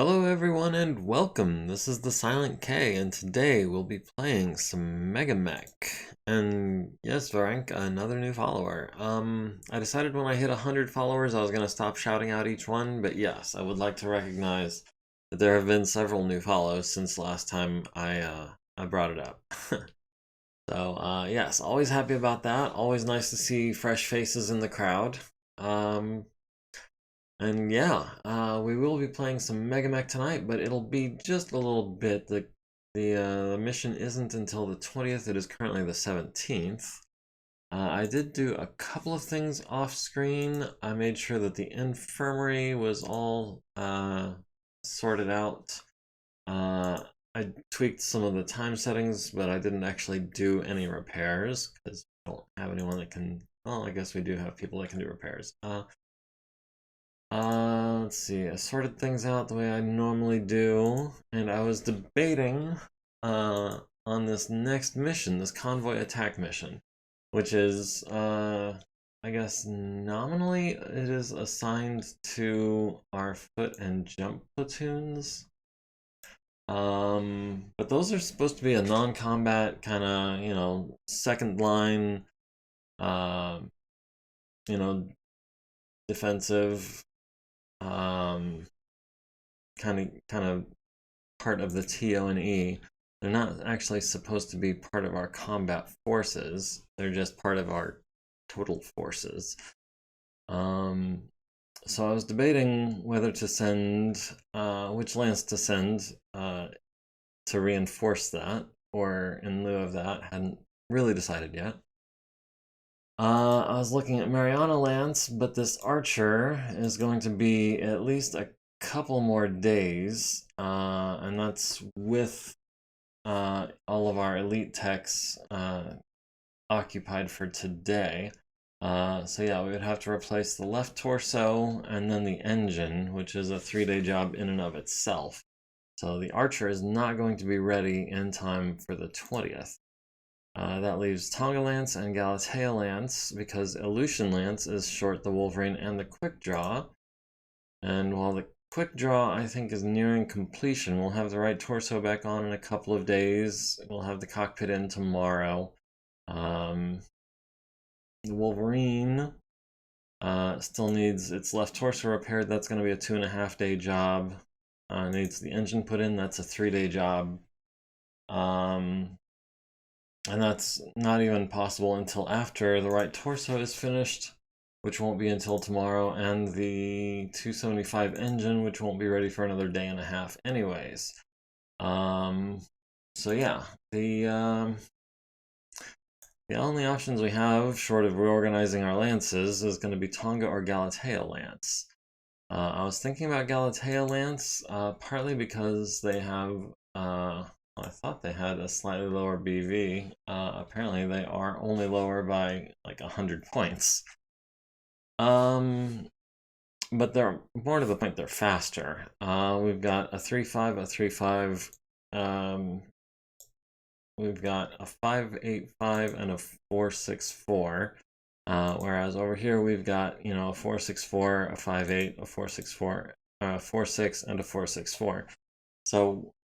Hello everyone and welcome. This is the Silent K and today we'll be playing some MegaMek. And yes, Varenk, another new follower. I decided when I hit 100 followers I was going to stop shouting out each one, but yes, I would like to recognize that there have been several new follows since last time I brought it up. So yes, always happy about that. Always nice to see fresh faces in the crowd. Um, and yeah, we will be playing some MegaMek tonight, but it'll be just a little bit. The mission isn't until the 20th. It is currently the 17th. I did do a couple of things off screen. I made sure that the infirmary was all sorted out. I tweaked some of the time settings, but I didn't actually do any repairs because we don't have anyone that can. Well, I guess we do have people that can do repairs. Let's see. I sorted things out the way I normally do, and I was debating on this next mission, this convoy attack mission, which is I guess nominally it is assigned to our foot and jump platoons. But those are supposed to be a non-combat kind of, second line, uh, you know, defensive kind of part of the TO&E. They're not actually supposed to be part of our combat forces. They're just part of our total forces. So I was debating whether to send, which lance to send to reinforce that, or in lieu of that, hadn't really decided yet. I was looking at Mariana Lance, but this archer is going to be at least a couple more days, and that's with all of our elite techs occupied for today. So yeah, we would have to replace the left torso and then the engine, which is a 3-day job in and of itself. So the archer is not going to be ready in time for the 20th. That leaves Tonga Lance and Galatea Lance, because Aleutian Lance is short the Wolverine and the Quick Draw. And while the Quick Draw, I think, is nearing completion, we'll have the right torso back on in a couple of days. We'll have the cockpit in tomorrow. The Wolverine still needs its left torso repaired. That's going to be a 2.5-day job. Needs the engine put in. That's a 3-day job. And that's not even possible until after the right torso is finished, which won't be until tomorrow, and the 275 engine, which won't be ready for another day and a half anyways. So yeah, the only options we have, short of reorganizing our lances, is going to be Tonga or Galatea Lance. I was thinking about Galatea Lance, partly because they have I thought they had a slightly lower BV. Apparently they are only lower by like 100 points. But they're more to the point, they're faster. We've got a 3.5, a 3.5. We've got a 5.85 and a 4.64. Whereas over here we've got, a 4.64, a 5.8, a 4.64, a 4.6, and a 4.64. So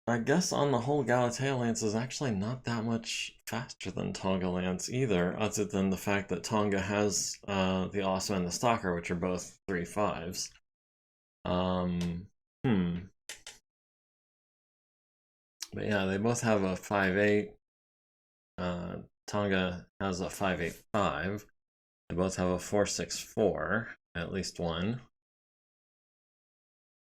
I guess on the whole, Galatea Lance is actually not that much faster than Tonga Lance either, other than the fact that Tonga has the Awesome and the Stalker, which are both 3.5s. But yeah, they both have a 5.8. Tonga has a 5.85. They both have a 4.64, at least one.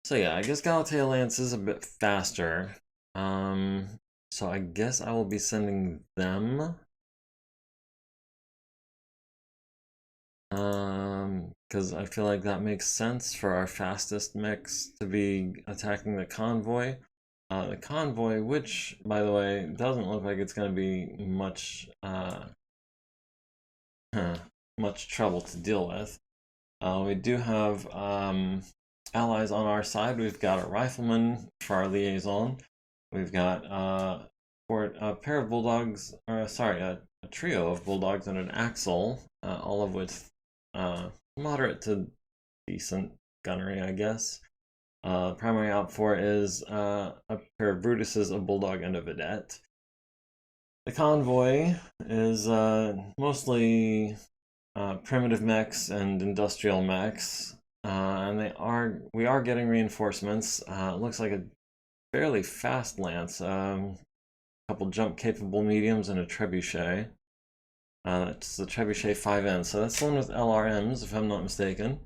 So yeah, I guess Galatea Lance is a bit faster. So I guess I will be sending them. Because I feel like that makes sense for our fastest mechs to be attacking the convoy. The convoy, which, by the way, doesn't look like it's going to be much, much trouble to deal with. We do have allies on our side. We've got a rifleman for our liaison. We've got a pair of bulldogs, or sorry, a trio of bulldogs and an axle, all of which moderate to decent gunnery, I guess. Primary op 4 is a pair of Brutuses, a Bulldog, and a Vedette. The convoy is mostly primitive mechs and industrial mechs, and we are getting reinforcements. It looks like a fairly fast lance, a couple jump capable mediums and a trebuchet. It's the trebuchet 5N, so that's the one with LRMs, if I'm not mistaken.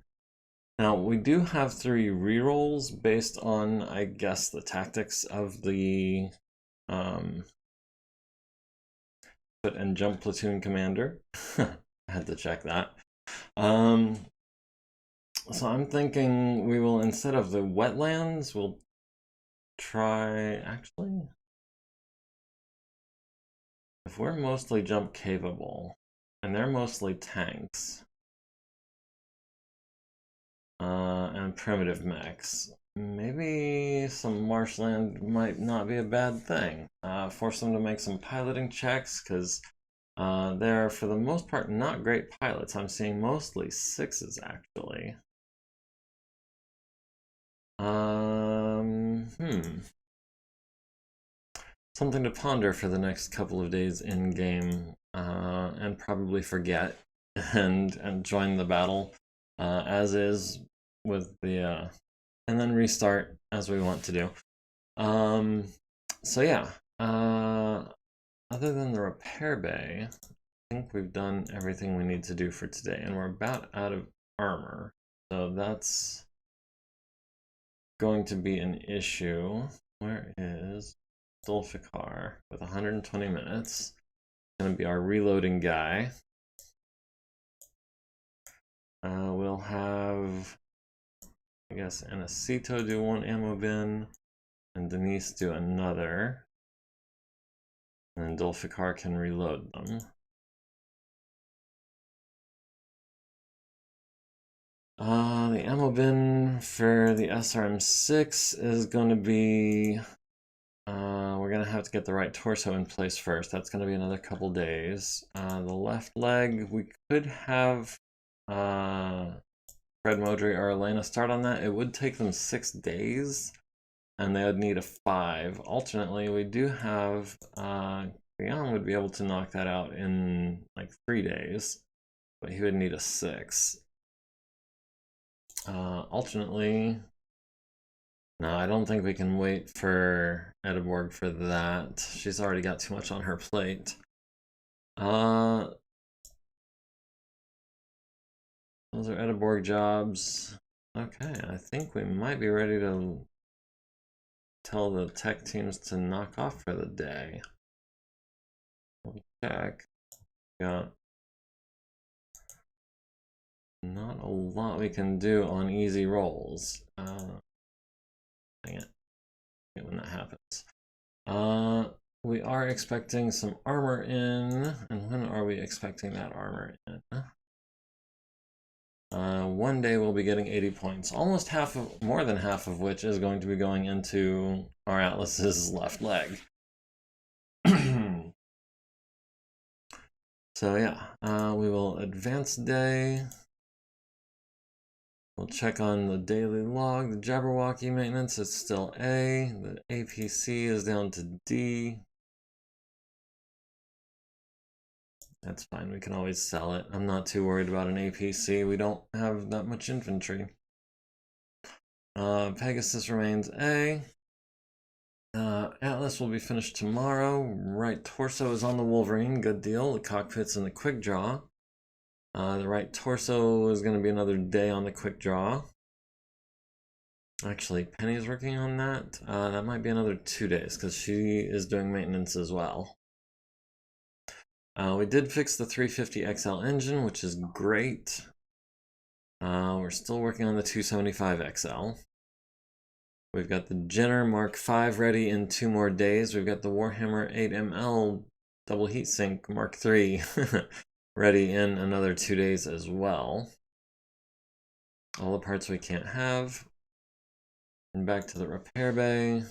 Now, we do have 3 rerolls based on, I guess, the tactics of the foot and jump platoon commander. I had to check that. So I'm thinking we will, instead of the wetlands, we'll try, actually, if we're mostly jump capable, and they're mostly tanks, and primitive mechs, maybe some marshland might not be a bad thing. Force them to make some piloting checks, because they're, for the most part, not great pilots. I'm seeing mostly 6s, actually. Something to ponder for the next couple of days in game, and probably forget and join the battle as is with the and then restart as we want to do. So yeah, other than the repair bay, I think we've done everything we need to do for today, and we're about out of armor, so that's going to be an issue. Where is Dolfikar with 120 minutes? Going to be our reloading guy. We'll have, I guess, Anacito do 1 ammo bin, and Denise do another. And then Dolfikar can reload them. The ammo bin for the SRM6 is going to be, we're going to have to get the right torso in place first. That's going to be another couple days. The left leg, we could have Fred Modry or Elena start on that. It would take them 6 days, and they would need a 5. Alternately, we do have, Guillaume would be able to knock that out in like 3 days, but he would need a 6. Alternately, no, I don't think we can wait for Edeborg for that. She's already got too much on her plate. Those are Edeborg jobs. Okay, I think we might be ready to tell the tech teams to knock off for the day. We'll check. Got not a lot we can do on easy rolls. Dang it. When that happens. We are expecting some armor in, and when are we expecting that armor in? One day we'll be getting 80 points, almost half of, more than half of which is going to be going into our Atlas's left leg. So yeah, we will advance day. We'll check on the daily log. The Jabberwocky maintenance is still A. The APC is down to D. That's fine, we can always sell it. I'm not too worried about an APC. We don't have that much infantry. Pegasus remains A. Atlas will be finished tomorrow. Right torso is on the Wolverine, good deal. The cockpit's in the quick draw. The right torso is going to be another day on the quick draw. Actually, Penny's working on that. That might be another 2 days because she is doing maintenance as well. We did fix the 350 XL engine, which is great. We're still working on the 275 XL. We've got the Jenner Mark V ready in 2 more days. We've got the Warhammer 8ML double heatsink Mark III ready in another 2 days as well. All the parts we can't have. And back to the repair bay.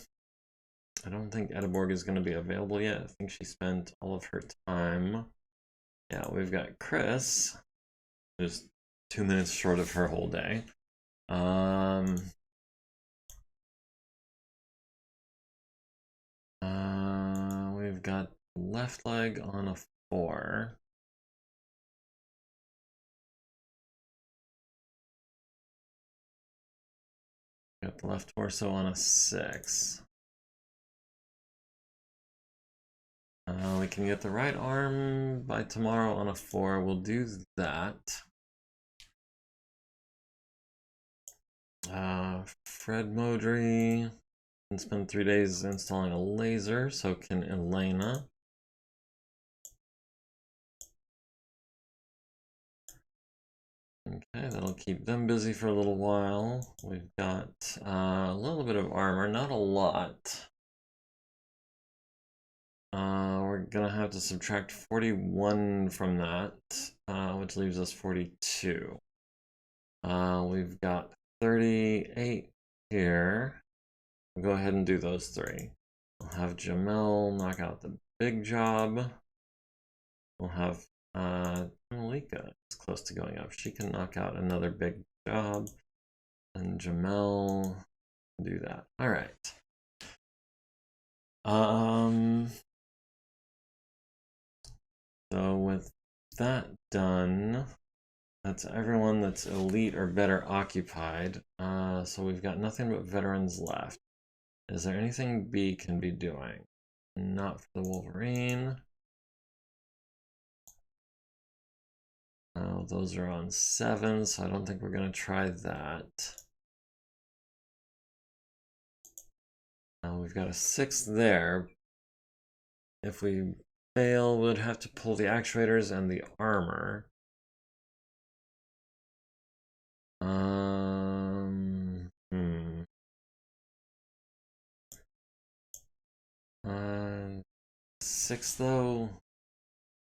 I don't think Edeborg is going to be available yet. I think she spent all of her time. Yeah, we've got Chris, who's 2 minutes short of her whole day. we've got left leg on a 4. Got the left torso on a 6. We can get the right arm by tomorrow on a 4. We'll do that. Fred Modry can spend 3 days installing a laser, so can Elena. Okay, that'll keep them busy for a little while. We've got a little bit of armor, not a lot. We're gonna have to subtract 41 from that, which leaves us 42. We've got 38 here. We'll go ahead and do those 3. We'll have Jamel knock out the big job. We'll have Malika is close to going up. She can knock out another big job. And Jamel do that. All right. So with that done, that's everyone that's elite or better occupied. So we've got nothing but veterans left. Is there anything B can be doing? Not for the Wolverine. Those are on 7, so I don't think we're going to try that. We've got a 6 there. If we fail, we'd have to pull the actuators and the armor. 6 though,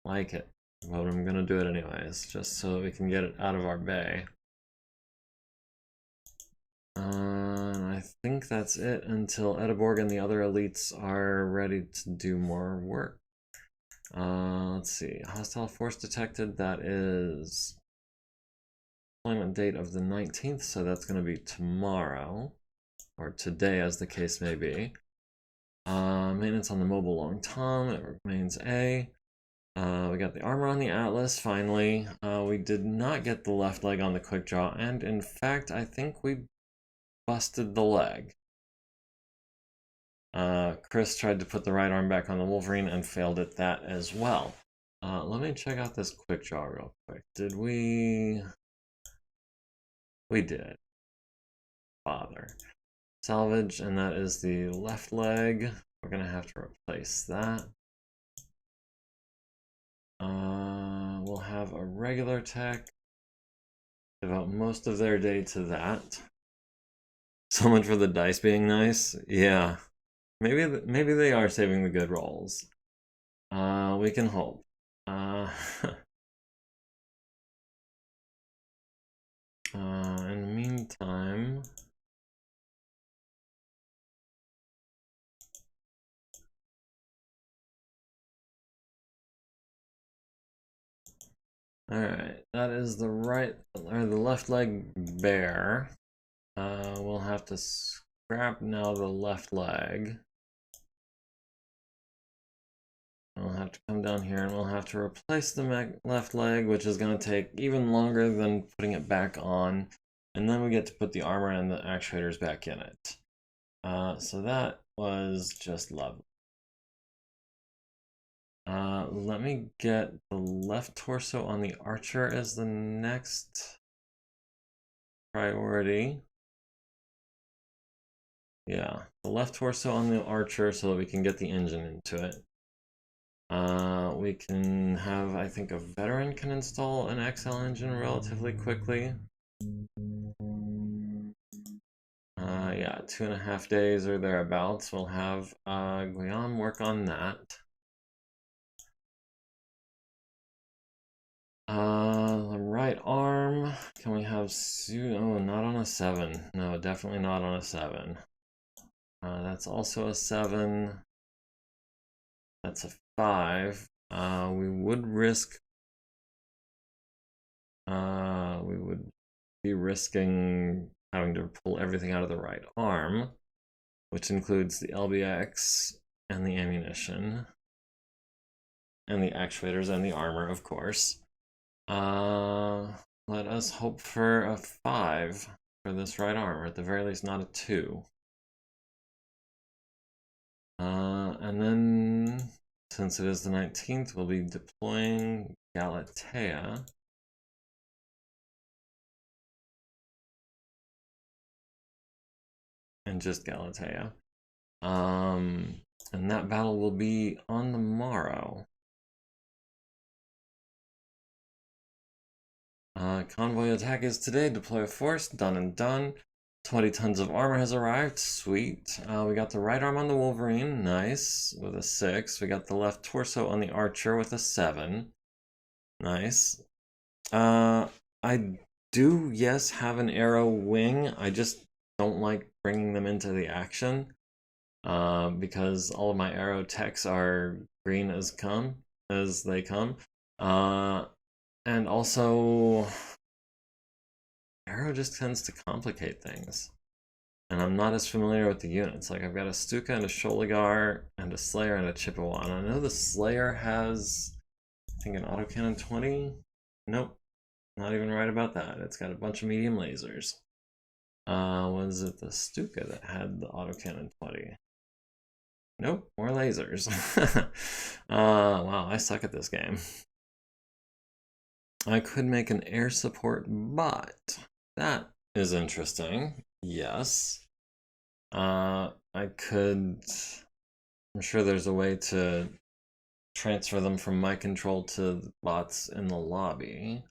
like it, but I'm gonna do it anyways, just so we can get it out of our bay. And I think that's it until Edeborg and the other elites are ready to do more work. Let's see, hostile force detected. That is deployment date of the 19th, so that's going to be tomorrow, or today as the case may be. Maintenance on the mobile long tom, it remains A. We got the armor on the Atlas, finally. We did not get the left leg on the quick draw, and in fact, I think we busted the leg. Chris tried to put the right arm back on the Wolverine and failed at that as well. Let me check out this quick draw real quick. Did we... We did. Father. Salvage, and that is the left leg. We're gonna have to replace that. We'll have a regular tech devote most of their day to that. So much for the dice being nice. Yeah, maybe they are saving the good rolls. We can hope. In the meantime, all right, that is the right or the left leg bare. We'll have to scrap now the left leg. We'll have to come down here and we'll have to replace the left leg, which is going to take even longer than putting it back on. And then we get to put the armor and the actuators back in it. So that was just lovely. Let me get the left torso on the Archer as the next priority. Yeah, the left torso on the Archer so that we can get the engine into it. We can have, I think, a veteran can install an XL engine relatively quickly. Yeah, 2.5 days or thereabouts. We'll have Guillaume work on that. The right arm, can we have oh, not on a 7. No, definitely not on a 7. That's also a 7. That's a 5. We would risk, we would be risking having to pull everything out of the right arm, which includes the LBX and the ammunition. and the actuators and the armor, of course. Let us hope for a 5 for this right arm, or at the very least not a 2. And then, since it is the 19th, we'll be deploying Galatea. And just Galatea. And that battle will be on the morrow. Convoy attack is today. Deploy a force. Done and done. 20 tons of armor has arrived. Sweet. We got the right arm on the Wolverine. Nice. With a 6. We got the left torso on the Archer with a 7. Nice. I do, yes, have an arrow wing. I just don't like bringing them into the action. Because all of my arrow techs are green as they come. And also, arrow just tends to complicate things. And I'm not as familiar with the units. Like, I've got a Stuka and a Sholigar and a Slayer and a Chippewa. And I know the Slayer has, I think, an autocannon 20? Nope, not even right about that. It's got a bunch of medium lasers. Was it the Stuka that had the autocannon 20? Nope, more lasers. Wow, I suck at this game. I could make an air support bot. That is interesting. Yes. I could... I'm sure there's a way to transfer them from my control to the bots in the lobby.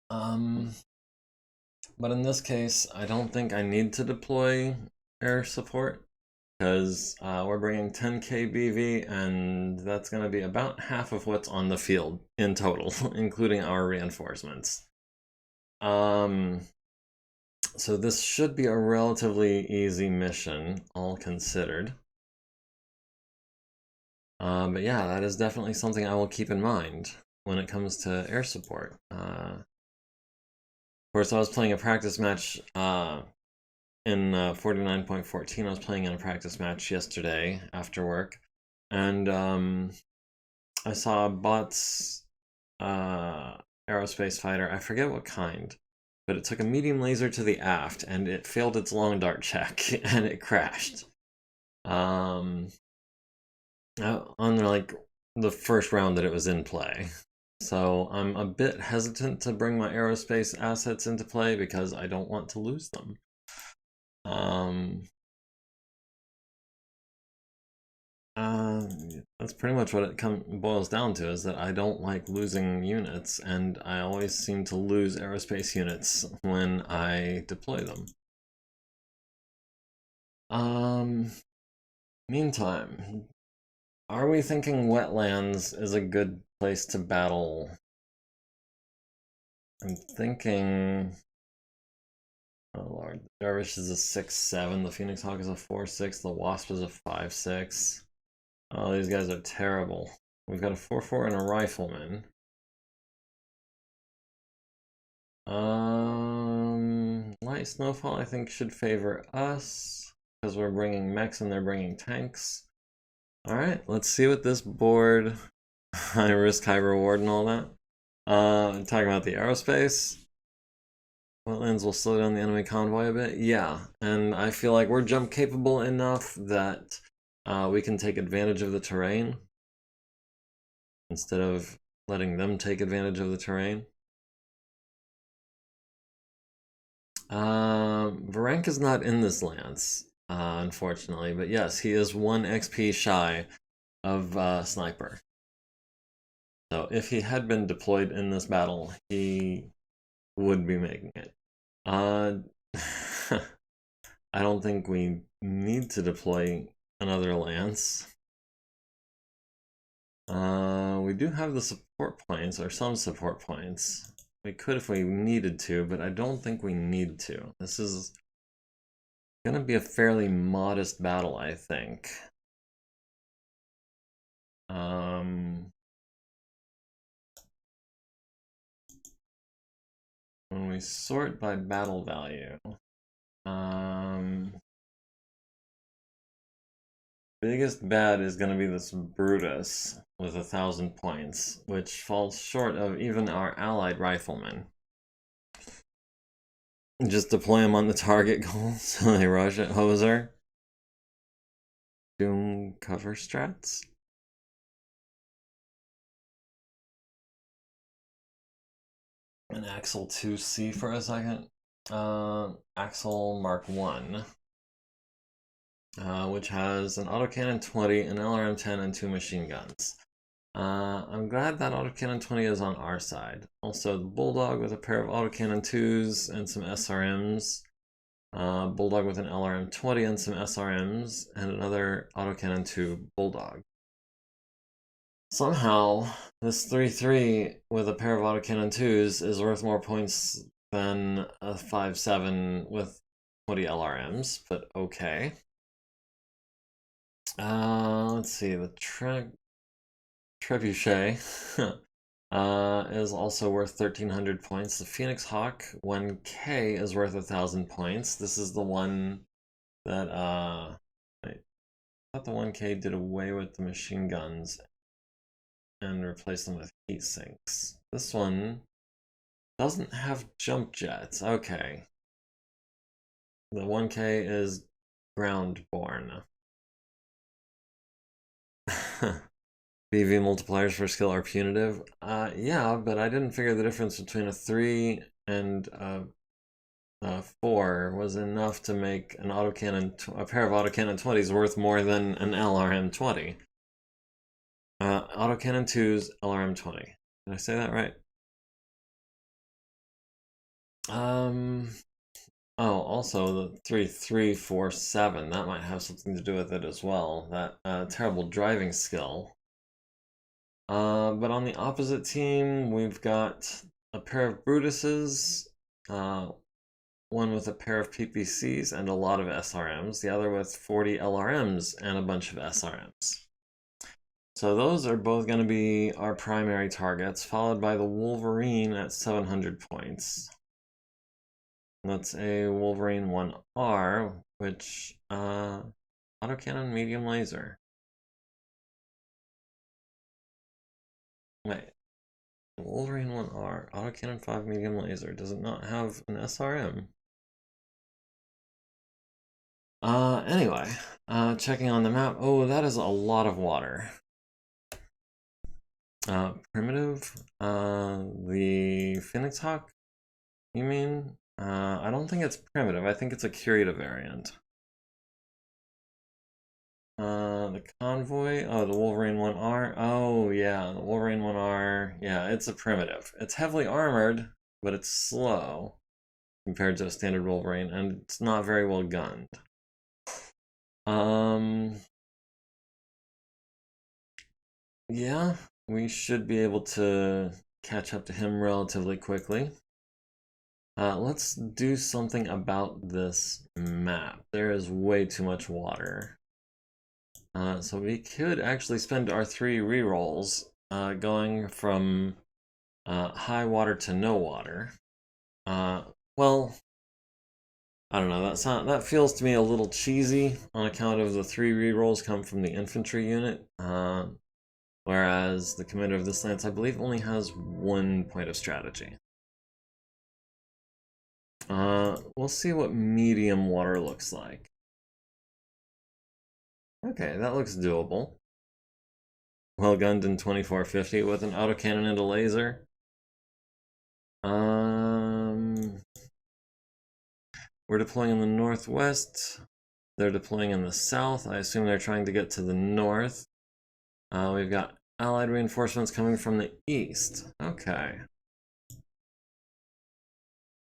But in this case, I don't think I need to deploy air support, because we're bringing 10k BV, and that's going to be about half of what's on the field in total, including our reinforcements. So this should be a relatively easy mission, all considered. But yeah, that is definitely something I will keep in mind when it comes to air support. Of course, I was playing a practice match in 49.14, I was playing in a practice match yesterday after work, and I saw a bot's aerospace fighter. I forget what kind, but it took a medium laser to the aft, and it failed its long dart check, and it crashed. On like the first round that it was in play. So I'm a bit hesitant to bring my aerospace assets into play because I don't want to lose them. That's pretty much what it boils down to, is that I don't like losing units, and I always seem to lose aerospace units when I deploy them. Meantime, are we thinking wetlands is a good place to battle? I'm thinking... Oh lord, the Dervish is a 6-7, the Phoenix Hawk is a 4-6, the Wasp is a 5-6. Oh, these guys are terrible. We've got a 4-4 and a Rifleman. Light Snowfall I think should favor us, because we're bringing mechs and they're bringing tanks. Alright, let's see what this board... high risk, high reward and all that. Talking about the aerospace. Wetlands will slow down the enemy convoy a bit. Yeah, and I feel like we're jump capable enough that we can take advantage of the terrain instead of letting them take advantage of the terrain. Varank is not in this lance, unfortunately, but yes, he is 1 XP shy of Sniper. So if he had been deployed in this battle, he would be making it. I don't think we need to deploy another lance. We do have the support points, or some support points. We could if we needed to, but I don't think we need to. This is gonna be a fairly modest battle, I think. When we sort by battle value, biggest bad is going to be this Brutus with 1,000 points, which falls short of even our allied riflemen. Just deploy them on the target goal so they rush at Hoser. Doom cover strats. An Axle 2C for a second. Axle Mark 1. Which has an autocannon 20, an LRM 10, and 2 machine guns. I'm glad that autocannon 20 is on our side. Also, the Bulldog with a pair of autocannon 2s and some SRMs. Bulldog with an LRM 20 and some SRMs, and another autocannon 2 Bulldog. Somehow, this 3-3 with a pair of autocannon 2s is worth more points than a 5-7 with 20 LRMs, but okay. Let's see, the Trebuchet is also worth 1,300 points. The Phoenix Hawk 1K is worth 1,000 points. This is the one that, wait, I thought the 1K did away with the machine guns and replaced them with heat sinks. This one doesn't have jump jets. Okay. The 1K is ground-born. BV multipliers for skill are punitive. Yeah, but I didn't figure the difference between a 3 and a 4 was enough to make an autocannon, a pair of autocannon 20s worth more than an LRM 20. Autocannon 2's LRM 20. Did I say that right? Oh, also the 3-3-4-7, that might have something to do with it as well. That terrible driving skill. But on the opposite team, we've got a pair of Brutuses, one with a pair of PPCs and a lot of SRMs, the other with 40 LRMs and a bunch of SRMs. So those are both going to be our primary targets, followed by the Wolverine at 700 points. That's a Wolverine 1R, which, autocannon medium laser. Wait, Wolverine 1R, autocannon 5 medium laser. Does it not have an SRM? Anyway, checking on the map. Oh, that is a lot of water. Primitive, the Phoenix Hawk, you mean? I don't think it's primitive. I think it's a curative variant. The convoy. Oh, the Wolverine 1R. Oh, yeah, the Wolverine 1R. Yeah, it's a primitive. It's heavily armored, but it's slow compared to a standard Wolverine, and it's not very well gunned. Yeah, we should be able to catch up to him relatively quickly. Let's do something about this map. There is way too much water. So we could actually spend our 3 rerolls going from high water to no water. Well, I don't know, that feels to me a little cheesy on account of the 3 rerolls come from the infantry unit. Whereas the commander of this lance, I believe, only has 1 point of strategy. We'll see what medium water looks like. Okay, that looks doable. Well gunned in 2450 with an autocannon and a laser. We're deploying in the northwest. They're deploying in the south. I assume they're trying to get to the north. We've got allied reinforcements coming from the east. Okay.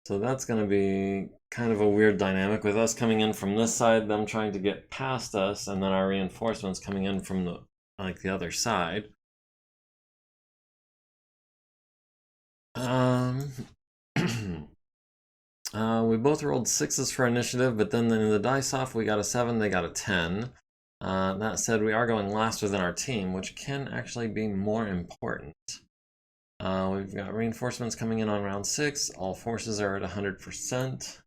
So that's going to be kind of a weird dynamic with us coming in from this side, them trying to get past us, and then our reinforcements coming in from the other side. We both rolled 6s for initiative, but then in the dice off we got a 7, they got a 10. That said, we are going last within our team, which can actually be more important. We've got reinforcements coming in on round 6. All forces are at 100%.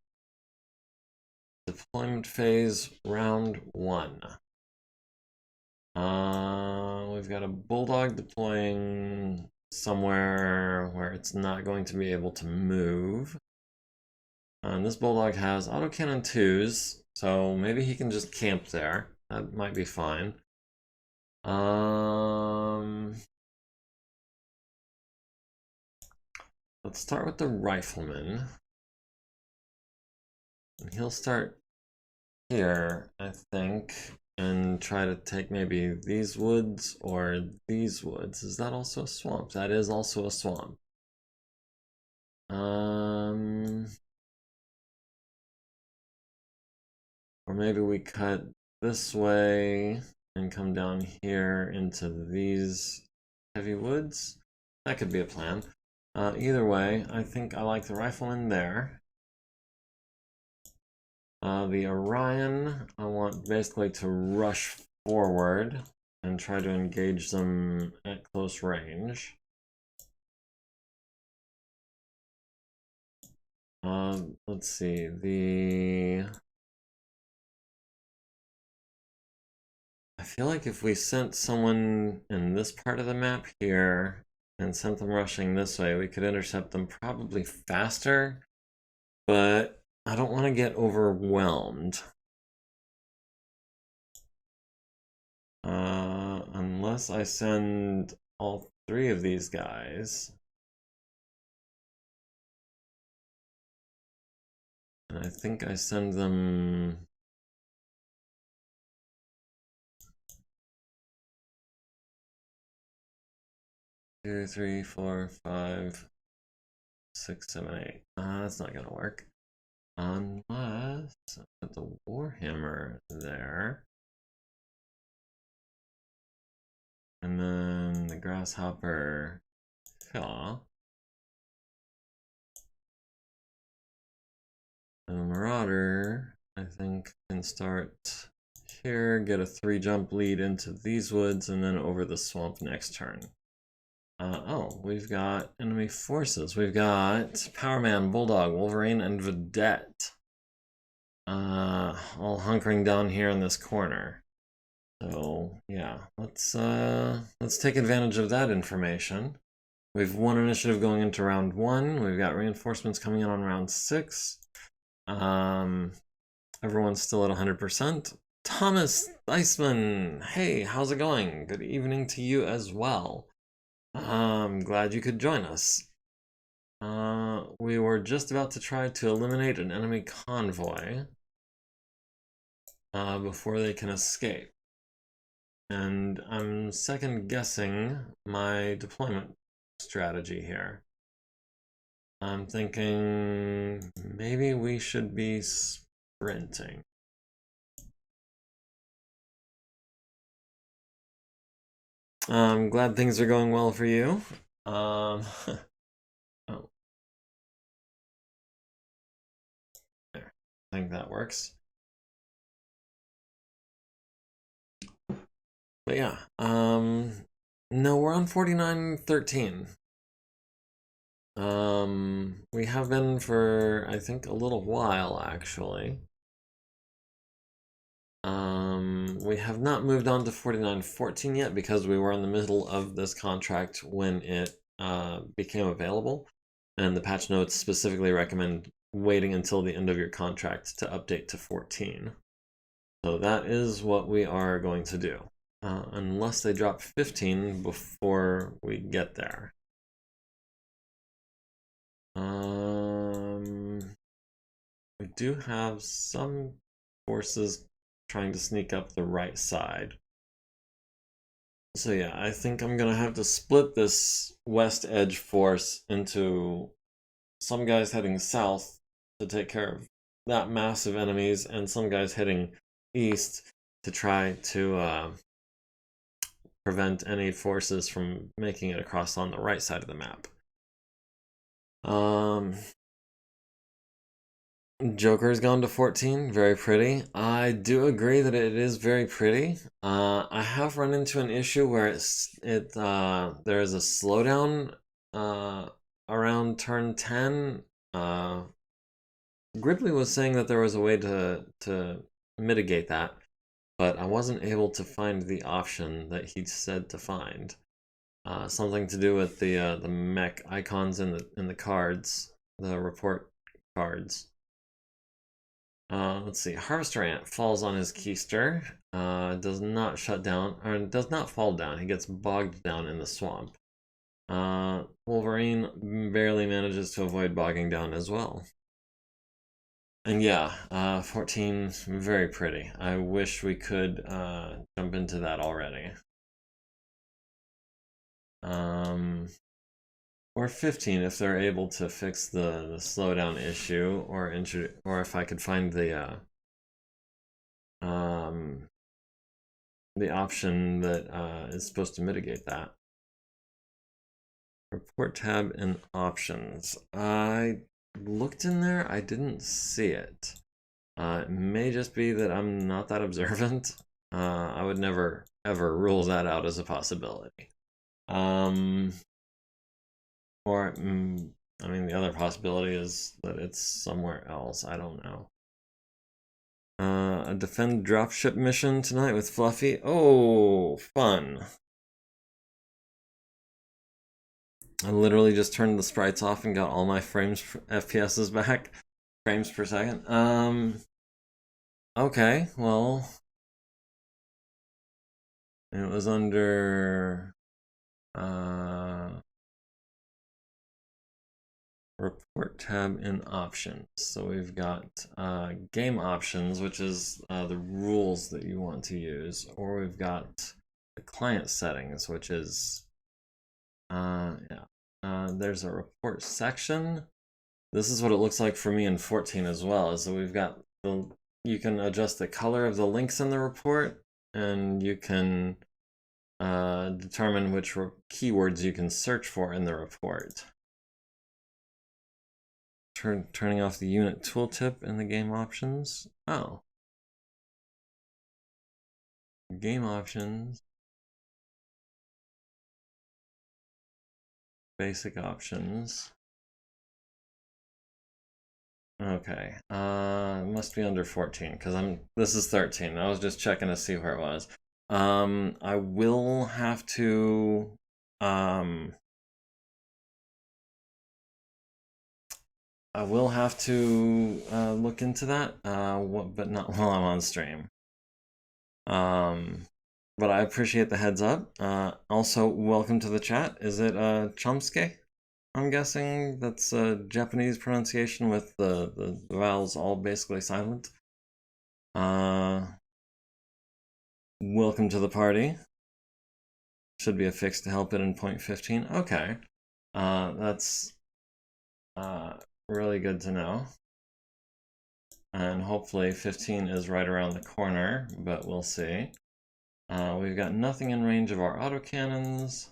Deployment phase, round 1. We've got a bulldog deploying somewhere where it's not going to be able to move. And this bulldog has autocannon 2s, so maybe he can just camp there. That might be fine. Let's start with the rifleman. And he'll start here, I think, and try to take maybe these woods or these woods. Is that also a swamp? That is also a swamp. Or maybe we cut this way and come down here into these heavy woods. That could be a plan. Either way, I think I like the rifleman there. The Orion, I want basically to rush forward and try to engage them at close range. Let's see, I feel like if we sent someone in this part of the map here and sent them rushing this way, we could intercept them probably faster, but I don't want to get overwhelmed. Unless I send all 3 of these guys. And I think I send them... Two, three, four, 5, 6, 7, 8. That's not gonna work. Unless I put the Warhammer there. And then the Grasshopper. Yeah. And the Marauder, I think, can start here, get a 3-jump lead into these woods, and then over the swamp next turn. Oh, we've got enemy forces. We've got Powerman, Bulldog, Wolverine, and Vedette. All hunkering down here in this corner. So yeah, let's take advantage of that information. We've won initiative going into round 1. We've got reinforcements coming in on round 6. Everyone's still at 100%. Thomas Iceman, hey, how's it going? Good evening to you as well. I'm glad you could join us. We were just about to try to eliminate an enemy convoy before they can escape. And I'm second guessing my deployment strategy here. I'm thinking maybe we should be sprinting. I'm glad things are going well for you. Oh. There. I think that works. But yeah, no, we're on 49-13. We have been for, I think, a little while, actually. We have not moved on to 49-14 yet because we were in the middle of this contract when it became available, and the patch notes specifically recommend waiting until the end of your contract to update to 14. So that is what we are going to do, unless they drop 15 before we get there. We do have some forces trying to sneak up the right side. So yeah, I think I'm gonna have to split this west edge force into some guys heading south to take care of that massive enemies, and some guys heading east to try to prevent any forces from making it across on the right side of the map. Joker's gone to 14, very pretty. I do agree that it is very pretty. I have run into an issue where there is a slowdown around turn 10. Gridley was saying that there was a way to mitigate that, but I wasn't able to find the option that he said to find. Something to do with the mech icons in the cards, the report cards. Let's see. Harvester Ant falls on his keister. Does not shut down, or does not fall down. He gets bogged down in the swamp. Wolverine barely manages to avoid bogging down as well. And yeah, 14, very pretty. I wish we could jump into that already. Or 15 if they're able to fix the slowdown issue, or if I could find the option that is supposed to mitigate that. Report tab and options. I looked in there, I didn't see it. It may just be that I'm not that observant. I would never ever rule that out as a possibility. Or, I mean, the other possibility is that it's somewhere else. I don't know. A defend dropship mission tonight with Fluffy. Oh, fun. I literally just turned the sprites off and got all my FPSs back. Frames per second. Okay, well. It was under report tab in options. So we've got game options, which is the rules that you want to use, or we've got the client settings, which is there's a report section. This is what it looks like for me in 14 as well. So we've got you can adjust the color of the links in the report, and you can determine which keywords you can search for in the report. Turning off the unit tooltip in the game options. Oh. Game options. Basic options. Okay. Must be under 14 because this is 13. I was just checking to see where it was. I will have to look into that, but not while I'm on stream. But I appreciate the heads up. Also, welcome to the chat. Is it Chomsky? I'm guessing that's a Japanese pronunciation with the vowels all basically silent. Welcome to the party. Should be a fix to help it in 0.15. Okay. That's really good to know. And hopefully 15 is right around the corner, but we'll see. We've got nothing in range of our autocannons.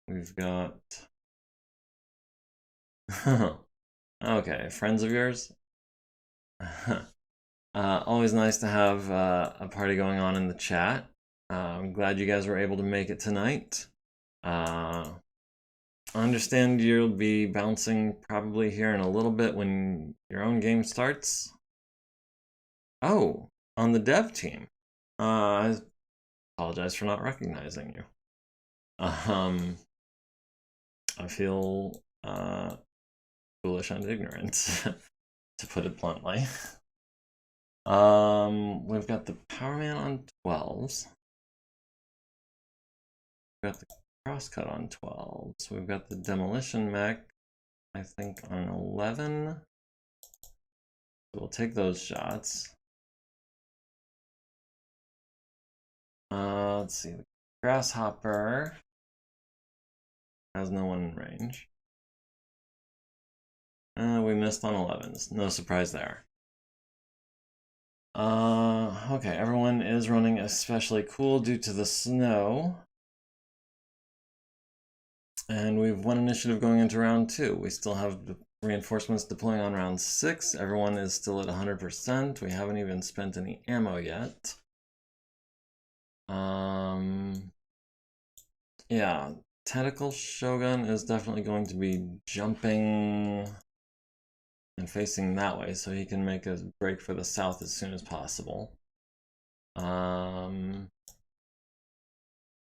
We've got... Okay, friends of yours? Always nice to have a party going on in the chat. I'm glad you guys were able to make it tonight. I understand you'll be bouncing probably here in a little bit when your own game starts. Oh, on the dev team. I apologize for not recognizing you. I feel foolish and ignorant, to put it bluntly. We've got the Powerman on 12s. We've got the Crosscut on 12s. We've got the Demolition Mech, I think, on 11. So we'll take those shots. Let's see. The Grasshopper has no one in range. We missed on 11s. No surprise there. Okay, everyone is running especially cool due to the snow. And we've one initiative going into round 2. We still have the reinforcements deploying on round 6. Everyone is still at 100%. We haven't even spent any ammo yet. Yeah, Tentacle Shogun is definitely going to be jumping and facing that way so he can make a break for the south as soon as possible.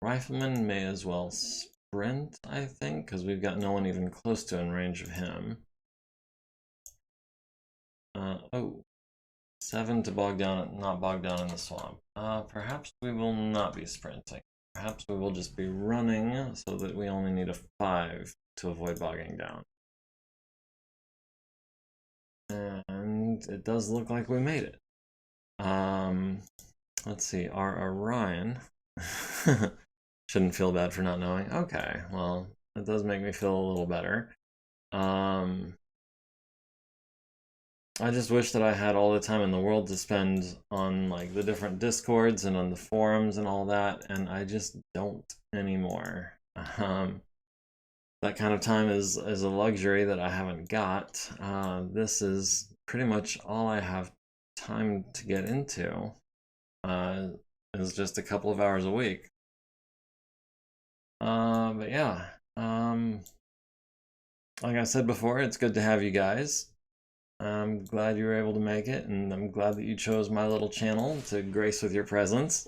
Rifleman may as well sprint, I think, because we've got no one even close to in range of him. Oh, 7 to bog down, not bog down in the swamp. Perhaps we will not be sprinting. Perhaps we will just be running so that we only need a 5 to avoid bogging down. And it does look like we made it. Let's see, our Orion. Shouldn't feel bad for not knowing. Okay, well, it does make me feel a little better. I just wish that I had all the time in the world to spend on like the different discords and on the forums and all that, and I just don't anymore. That kind of time is a luxury that I haven't got. This is pretty much all I have time to get into. Is just a couple of hours a week. But yeah, like I said before, it's good to have you guys. I'm glad you were able to make it, and I'm glad that you chose my little channel to grace with your presence.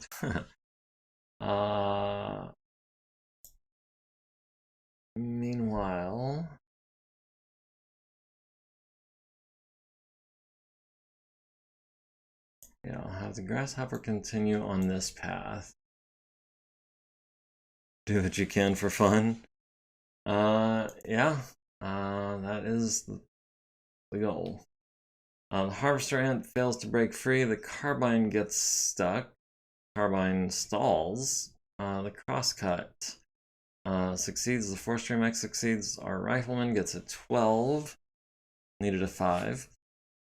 Meanwhile, yeah, I'll have the grasshopper continue on this path. Do what you can for fun. Yeah, that is the goal. The harvester ant fails to break free. The carbine gets stuck. Carbine stalls. The crosscut succeeds. The forestry mech succeeds. Our rifleman gets a 12. Needed a 5.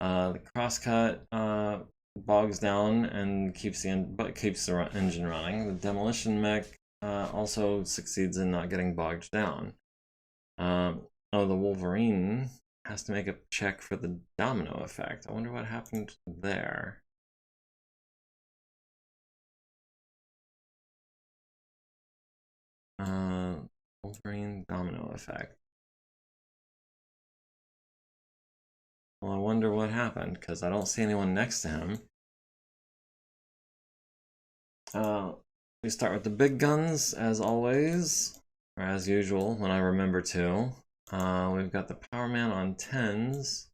The crosscut bogs down and keeps the engine running. The demolition mech also succeeds in not getting bogged down. Oh, the Wolverine has to make a check for the domino effect. I wonder what happened there. Wolverine domino effect. Well, I wonder what happened, because I don't see anyone next to him. We start with the big guns, as always, or as usual, when I remember to. We've got the Power Man on 10s.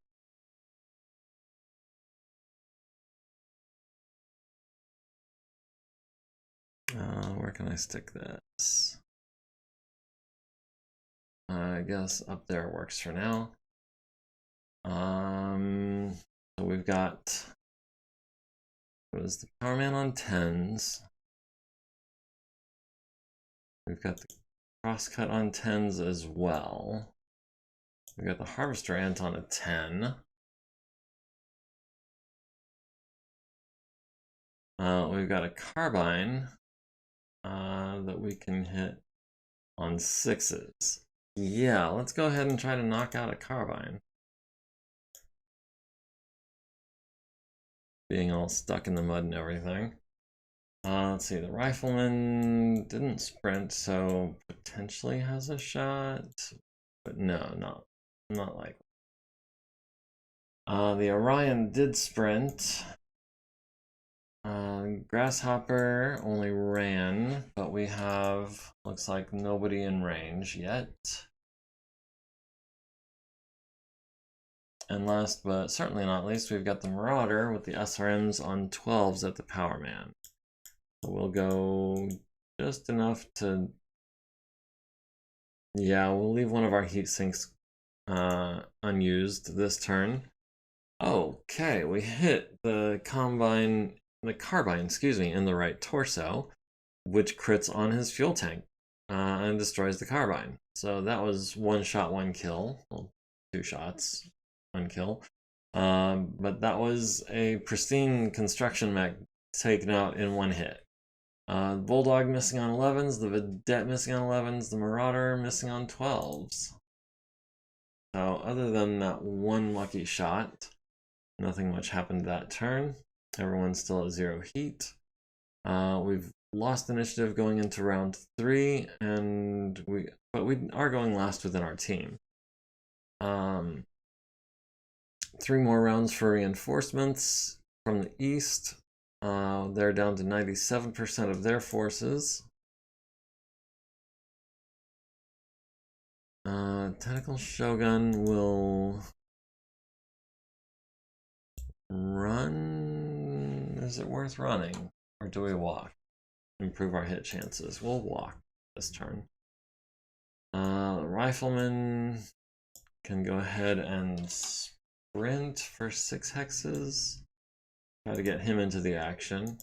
Where can I stick this? I guess up there works for now. So we've got, what is the Power Man on 10s? We've got the crosscut on 10s as well. We've got the harvester ant on a 10. We've got a carbine that we can hit on 6s. Yeah, let's go ahead and try to knock out a carbine. Being all stuck in the mud and everything. Let's see, the rifleman didn't sprint, so potentially has a shot. But no, not likely. The Orion did sprint. Grasshopper only ran, but we have, looks like, nobody in range yet. And last but certainly not least, we've got the Marauder with the SRMs on 12s at the Power Man. So we'll go just enough to, yeah, we'll leave one of our heat sinks unused this turn. Okay, we hit the carbine, excuse me, in the right torso, which crits on his fuel tank and destroys the carbine. So that was 1 shot, 1 kill. Well, 2 shots, 1 kill. But that was a pristine construction mech taken out in 1 hit. Bulldog missing on 11s, the Vedette missing on 11s, the Marauder missing on 12s. So other than that 1 lucky shot, nothing much happened that turn. Everyone's still at 0 heat. We've lost initiative going into round 3, but we are going last within our team. 3 more rounds for reinforcements from the east. They're down to 97% of their forces. Tentacle Shogun will run. Is it worth running? Or do we walk? Improve our hit chances. We'll walk this turn. The Rifleman can go ahead and sprint for 6 hexes. Try to get him into the action.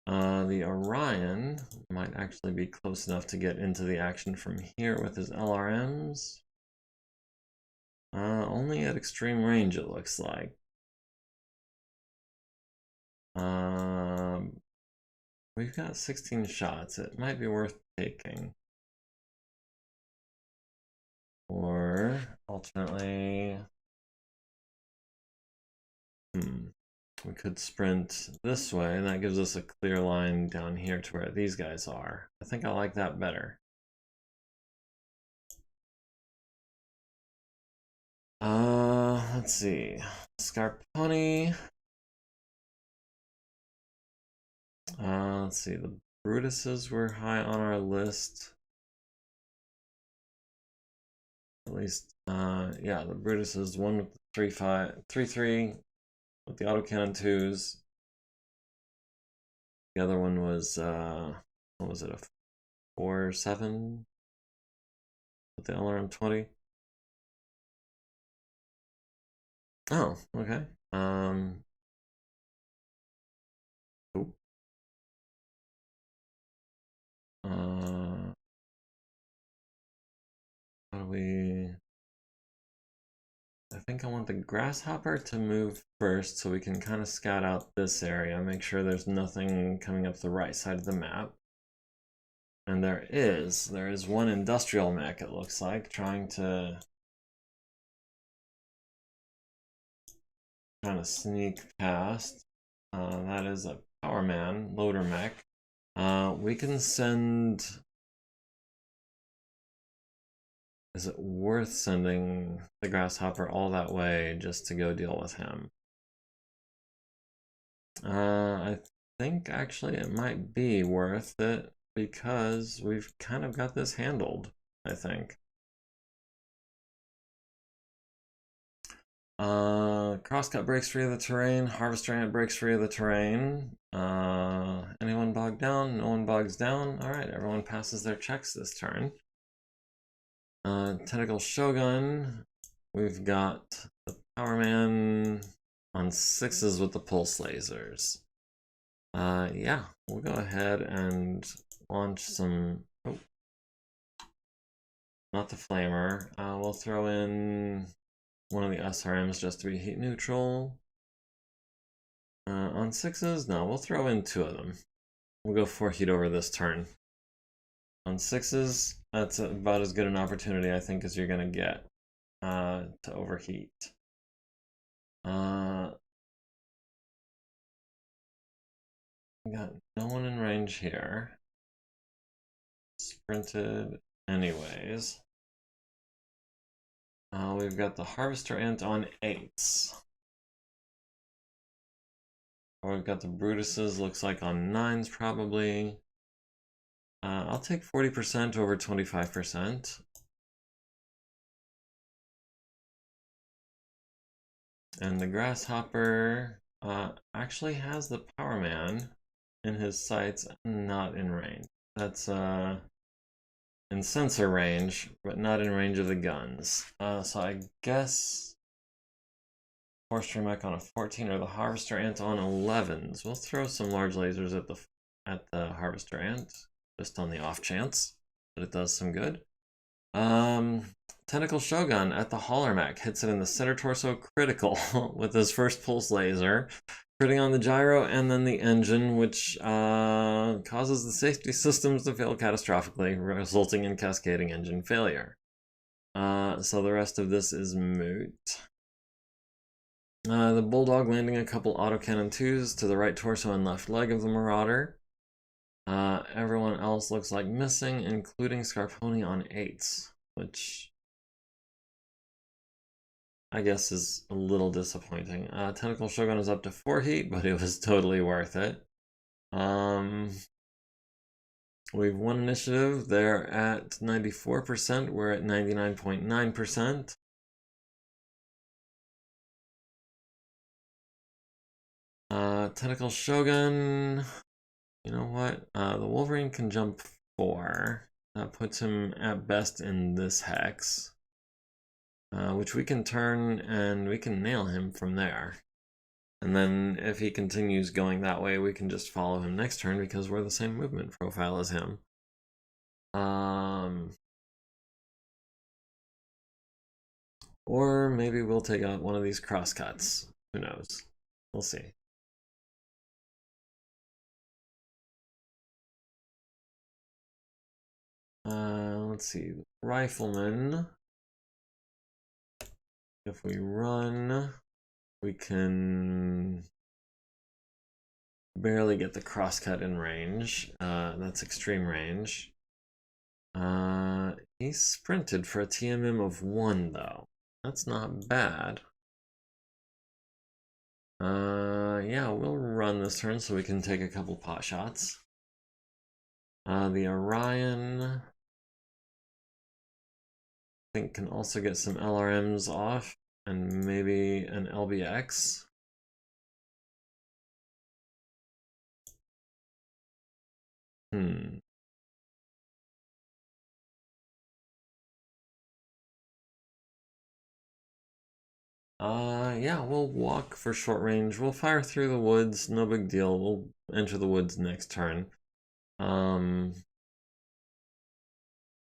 The Orion might actually be close enough to get into the action from here with his LRMs. Only at extreme range, it looks like. We've got 16 shots. It might be worth taking. Or, alternately, we could sprint this way, and that gives us a clear line down here to where these guys are. I think I like that better. Let's see. Scarponi. Let's see. The Brutuses were high on our list. At least, yeah, the Brutuses, one with the 3-3 with the autocannon 2s. The other one was, what was it, a 4-7 with the LRM 20? Oh, okay. Cool. How do we... I think I want the Grasshopper to move first so we can kind of scout out this area, make sure there's nothing coming up the right side of the map. And there is one industrial mech, it looks like, trying to sneak past. That is a Powerman loader mech. We can send... Is it worth sending the Grasshopper all that way just to go deal with him? I think actually it might be worth it because we've kind of got this handled, I think. Crosscut breaks free of the terrain, Harvester Ant breaks free of the terrain. Anyone bogged down? No one bogs down. Alright, everyone passes their checks this turn. Tentacle Shogun, we've got the Powerman on 6s with the pulse lasers. Yeah, we'll go ahead and launch some... Oh, not the Flamer. We'll throw in one of the SRMs just to be heat neutral. On 6s, no, we'll throw in 2 of them. We'll go 4 heat over this turn. On 6s, that's about as good an opportunity, I think, as you're going to get to overheat. We got no one in range here. Sprinted anyways. We've got the Harvester Ant on 8s. Or we've got the Brutuses, looks like on 9s probably. I'll take 40% over 25%. And the Grasshopper actually has the Powerman in his sights, not in range. That's in sensor range, but not in range of the guns. So I guess Forestry Mech on a 14 or the Harvester Ant on 11s. We'll throw some large lasers at the Harvester Ant, just on the off chance that it does some good. Tentacle Shogun at the Hauler Mech hits it in the center torso critical with his first pulse laser, critting on the gyro and then the engine, which causes the safety systems to fail catastrophically, resulting in cascading engine failure. So the rest of this is moot. The Bulldog landing a couple autocannon 2s to the right torso and left leg of the Marauder. Everyone else looks like missing, including Scarponi on 8s, which I guess, is a little disappointing. Tentacle Shogun is up to 4 heat, but it was totally worth it. We've won initiative. They're at 94%. We're at 99.9%. Tentacle Shogun. You know what? The Wolverine can jump 4. That puts him at best in this hex. Which we can turn and we can nail him from there. And then if he continues going that way, we can just follow him next turn because we're the same movement profile as him. Or maybe we'll take out one of these crosscuts. Who knows? We'll see. Let's see. Rifleman. If we run, we can barely get the crosscut in range. That's extreme range. He sprinted for a TMM of 1, though. That's not bad. Yeah, we'll run this turn so we can take a couple pot shots. The Orion, I think, can also get some LRMs off, and maybe an LBX. Yeah, we'll walk for short range. We'll fire through the woods, no big deal. We'll enter the woods next turn.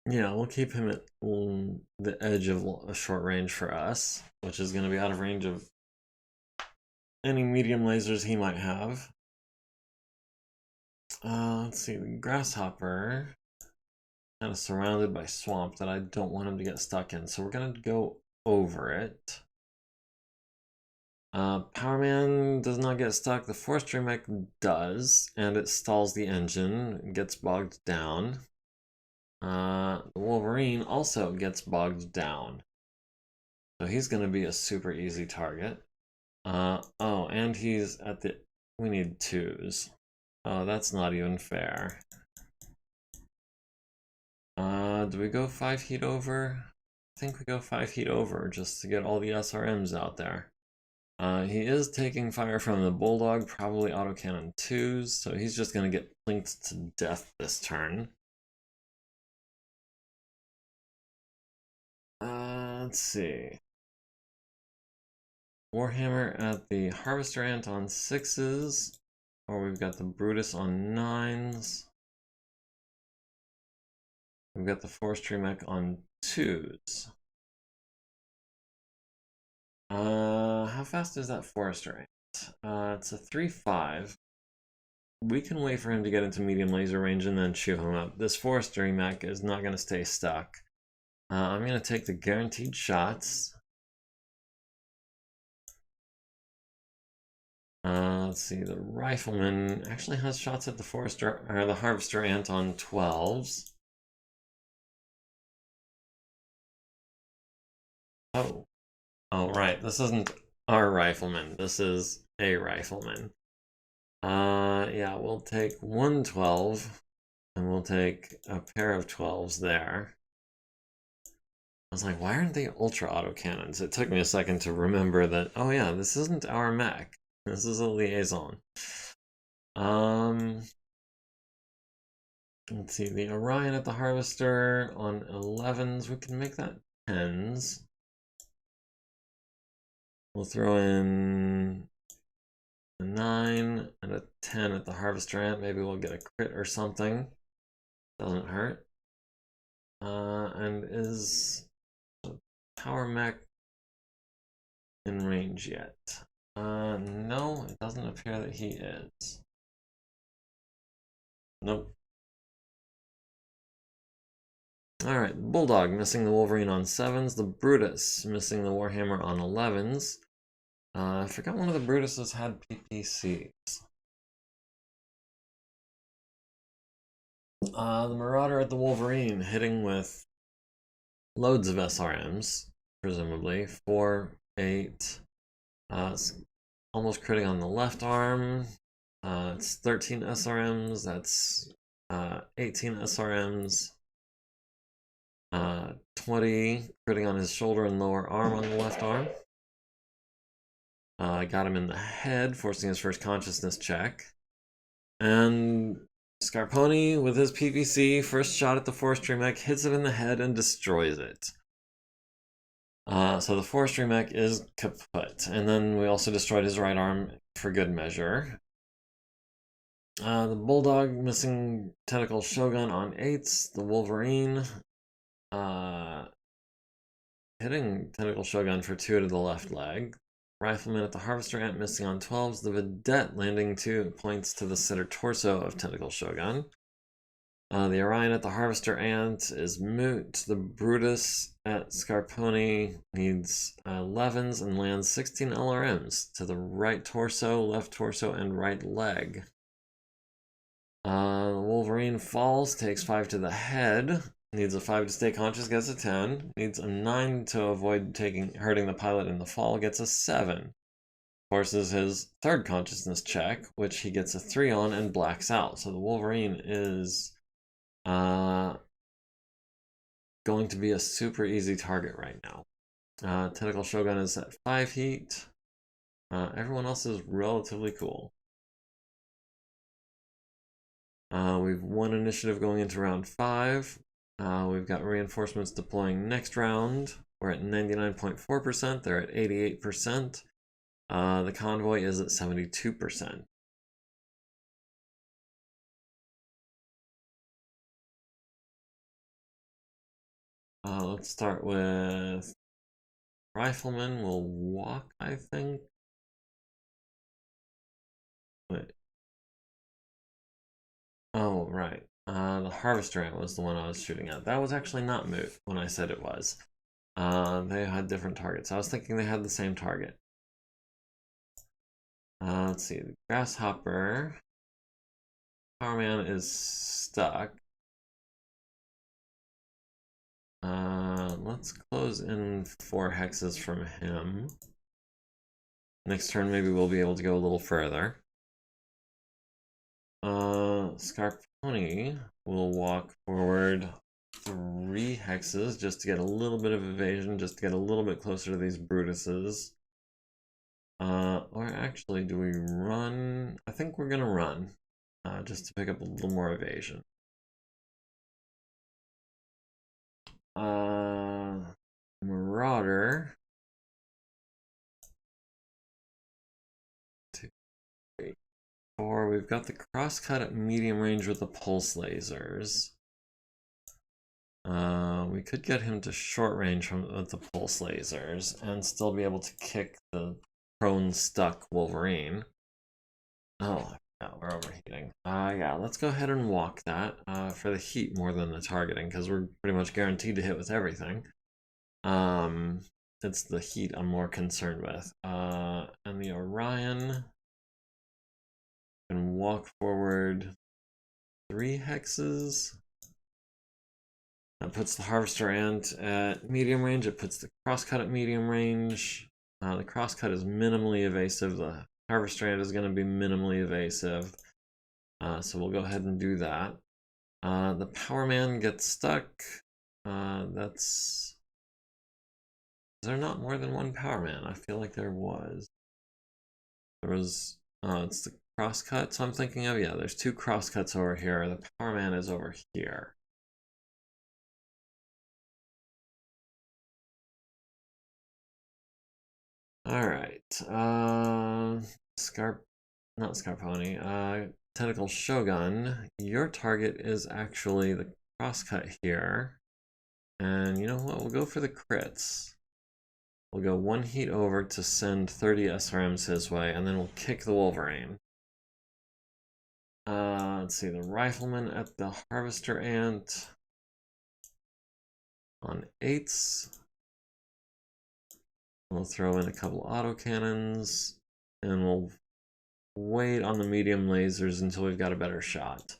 Yeah, we'll keep him at the edge of a short range for us, which is going to be out of range of any medium lasers he might have. Let's see, the Grasshopper kind of surrounded by swamp that I don't want him to get stuck in, so we're going to go over it. Powerman does not get stuck. The Forestry Mech does, and it stalls the engine, gets bogged down. The Wolverine also gets bogged down. So he's going to be a super easy target. Oh, and he's at the... We need 2s. Oh, that's not even fair. Do we go 5 heat over? I think we go 5 heat over just to get all the SRMs out there. He is taking fire from the Bulldog, probably autocannon 2s, so he's just going to get plinked to death this turn. Let's see. Warhammer at the Harvester Ant on 6s, or we've got the Brutus on 9s. We've got the Forestry Mech on 2s. How fast is that Forester Ant? It's a 3-5. We can wait for him to get into medium laser range and then chew him up. This Forestry Mech is not going to stay stuck. I'm going to take the guaranteed shots. Let's see, the Rifleman actually has shots at the Forester or the Harvester Ant on 12s. Oh. Oh, right. This isn't our Rifleman. This is a Rifleman. Yeah, we'll take 1 12, and we'll take a pair of 12s there. I was like, why aren't they ultra autocannons? It took me a second to remember that, oh yeah, this isn't our mech. This is a liaison. Let's see, the Orion at the Harvester on 11s. We can make that 10s. We'll throw in a 9 and a 10 at the Harvester Ant. Maybe we'll get a crit or something. Doesn't hurt. And is the Power Mech in range yet? No, it doesn't appear that he is. Nope. Alright, Bulldog missing the Wolverine on 7s. The Brutus missing the Warhammer on 11s. I forgot one of the Brutuses had PPCs. The Marauder at the Wolverine hitting with loads of SRMs, presumably, 4 8. It's almost critting on the left arm. It's 13 SRMs. That's 18 SRMs. 20 critting on his shoulder and lower arm on the left arm. I got him in the head, forcing his first consciousness check. And Scarponi, with his PVC, first shot at the forestry mech, hits it in the head and destroys it. So the forestry mech is kaput. And then we also destroyed his right arm for good measure. The Bulldog missing tentacle Shogun on 8s. The Wolverine hitting tentacle Shogun for 2 to the left leg. Rifleman at the Harvester Ant missing on 12s. The Vedette landing 2 points to the center torso of tentacle Shogun. The Orion at the Harvester Ant is moot. The Brutus at Scarponi needs 11s and lands 16 LRMs to the right torso, left torso, and right leg. The Wolverine falls, takes 5 to the head. Needs a 5 to stay conscious, gets a 10. Needs a 9 to avoid hurting the pilot in the fall, gets a 7. Forces his third consciousness check, which he gets a 3 on and blacks out. So the Wolverine is going to be a super easy target right now. Tentacle Shogun is at 5 heat. Everyone else is relatively cool. We've won initiative going into round 5. We've got reinforcements deploying next round. We're at 99.4%. They're at 88%. The convoy is at 72%. Let's start with Rifleman. We'll walk, I think. Wait. Oh, right. The Harvester Ant was the one I was shooting at. That was actually not moot when I said it was. They had different targets. I was thinking they had the same target. Let's see. The Grasshopper. Powerman is stuck. Let's close in 4 hexes from him. Next turn, maybe we'll be able to go a little further. Scarponi will walk forward 3 hexes just to get a little bit of evasion, just to get a little bit closer to these Brutuses. Or actually, do we run? I think we're gonna run, just to pick up a little more evasion. Marauder. 2, 3, 4. We've got the crosscut at medium range with the pulse lasers. We could get him to short range with the pulse lasers and still be able to kick the prone stuck Wolverine. Oh, yeah, we're overheating. Yeah, let's go ahead and walk that for the heat more than the targeting, because we're pretty much guaranteed to hit with everything. It's the heat I'm more concerned with. And the Orion can walk forward 3 hexes. That puts the Harvester Ant at medium range. It puts the crosscut at medium range. The crosscut is minimally evasive. The Harvester Ant is going to be minimally evasive. So we'll go ahead and do that. The Powerman gets stuck. Is there not more than one Powerman? I feel like there was. It's the crosscut. So I'm thinking of, yeah, there's 2 crosscuts over here. The Powerman is over here. Alright, not Scarponi, Tentacle Shogun, your target is actually the crosscut here. And you know what, we'll go for the crits. We'll go 1 heat over to send 30 SRMs his way, and then we'll kick the Wolverine. Let's see, the Rifleman at the Harvester Ant on 8s. We'll throw in a couple autocannons, and we'll wait on the medium lasers until we've got a better shot.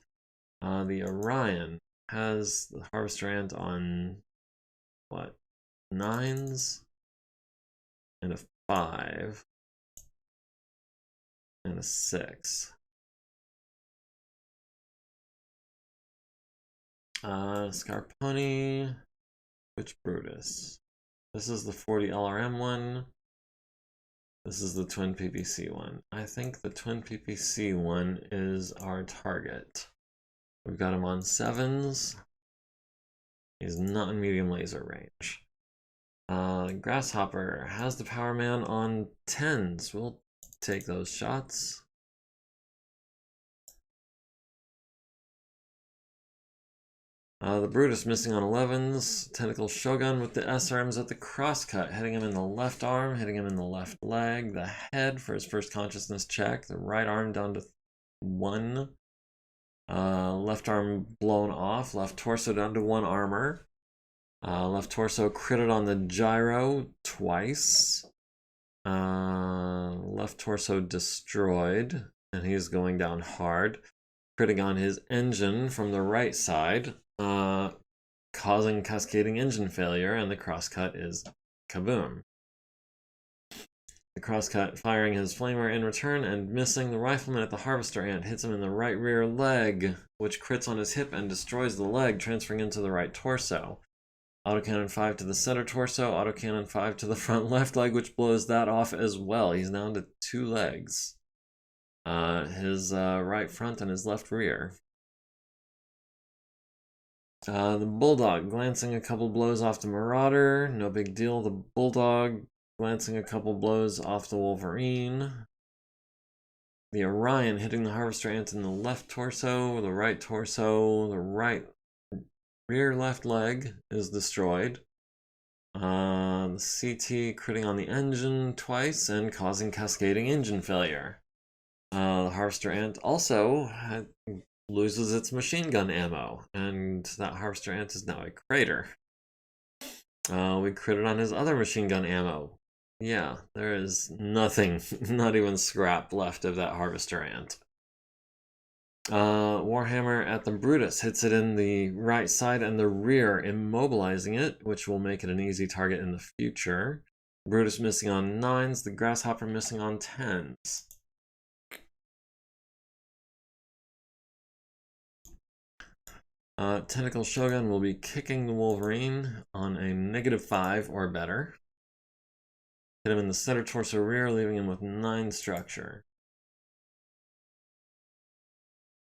The Orion has the Harvester Ant on, what, 9s? and a 5 and a 6. Scarponi, which Brutus? This is the 40 LRM one. This is the twin PPC one. I think the twin PPC one is our target. We've got him on 7s. He's not in medium laser range. Grasshopper has the Power Man on 10s. We'll take those shots. The Brutus missing on 11s. Tentacle Shogun with the SRMs at the crosscut, hitting him in the left arm, hitting him in the left leg, the head for his first consciousness check, the right arm down to 1. Left arm blown off, left torso down to 1 armor. Left torso critted on the gyro twice. Left torso destroyed, and he's going down hard. Critting on his engine from the right side, causing cascading engine failure, and the crosscut is kaboom. The crosscut firing his flamer in return and missing. The rifleman at the harvester ant hits him in the right rear leg, which crits on his hip and destroys the leg, transferring into the right torso. Autocannon 5 to the center torso, autocannon 5 to the front left leg, which blows that off as well. He's down to 2 legs. His right front and his left rear. The Bulldog glancing a couple blows off the Marauder, no big deal. The Bulldog glancing a couple blows off the Wolverine. The Orion hitting the Harvester Ant in the left torso, the right torso, the right rear left leg is destroyed. The CT critting on the engine twice and causing cascading engine failure. The Harvester Ant also loses its machine gun ammo, and that Harvester Ant is now a crater. We critted on his other machine gun ammo. Yeah, there is nothing, not even scrap left of that Harvester Ant. Warhammer at the Brutus hits it in the right side and the rear, immobilizing it, which will make it an easy target in the future. Brutus missing on 9s, the Grasshopper missing on 10s. Tentacle Shogun will be kicking the Wolverine on a -5 or better. Hit him in the center torso rear, leaving him with 9 structure.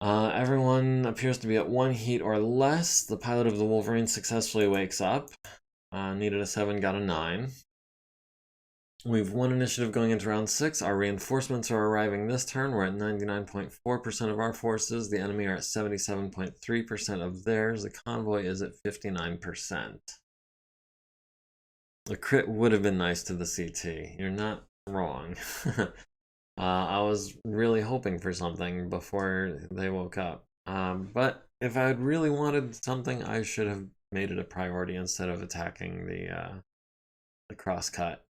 Everyone appears to be at 1 heat or less. The pilot of the Wolverine successfully wakes up. Needed a 7, got a 9. We've 1 initiative going into round 6. Our reinforcements are arriving this turn. We're at 99.4% of our forces. The enemy are at 77.3% of theirs. The convoy is at 59%. A crit would have been nice to the CT. You're not wrong. I was really hoping for something before they woke up. But if I had really wanted something, I should have made it a priority instead of attacking the crosscut.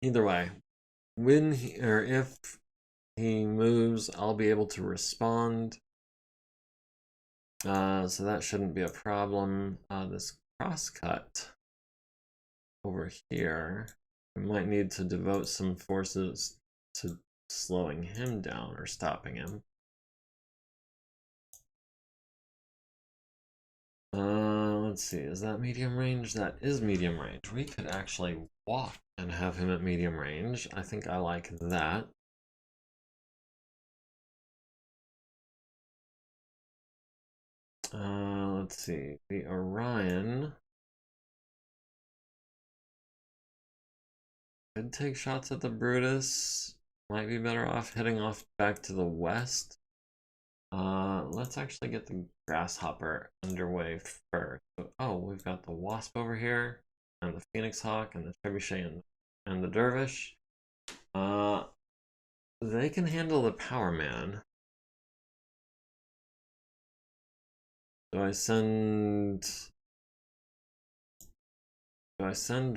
Either way, when or if he moves, I'll be able to respond. So that shouldn't be a problem. This crosscut over here, we might need to devote some forces to slowing him down or stopping him. Let's see, is that medium range? That is medium range. We could actually walk and have him at medium range. I think I like that. Let's see, the Orion could take shots at the Brutus. Might be better off heading off back to the west. Let's actually get the Grasshopper underway first. Oh, we've got the Wasp over here, and the Phoenix Hawk, and the Trebuchet, and the Dervish. They can handle the Power Man. Do I send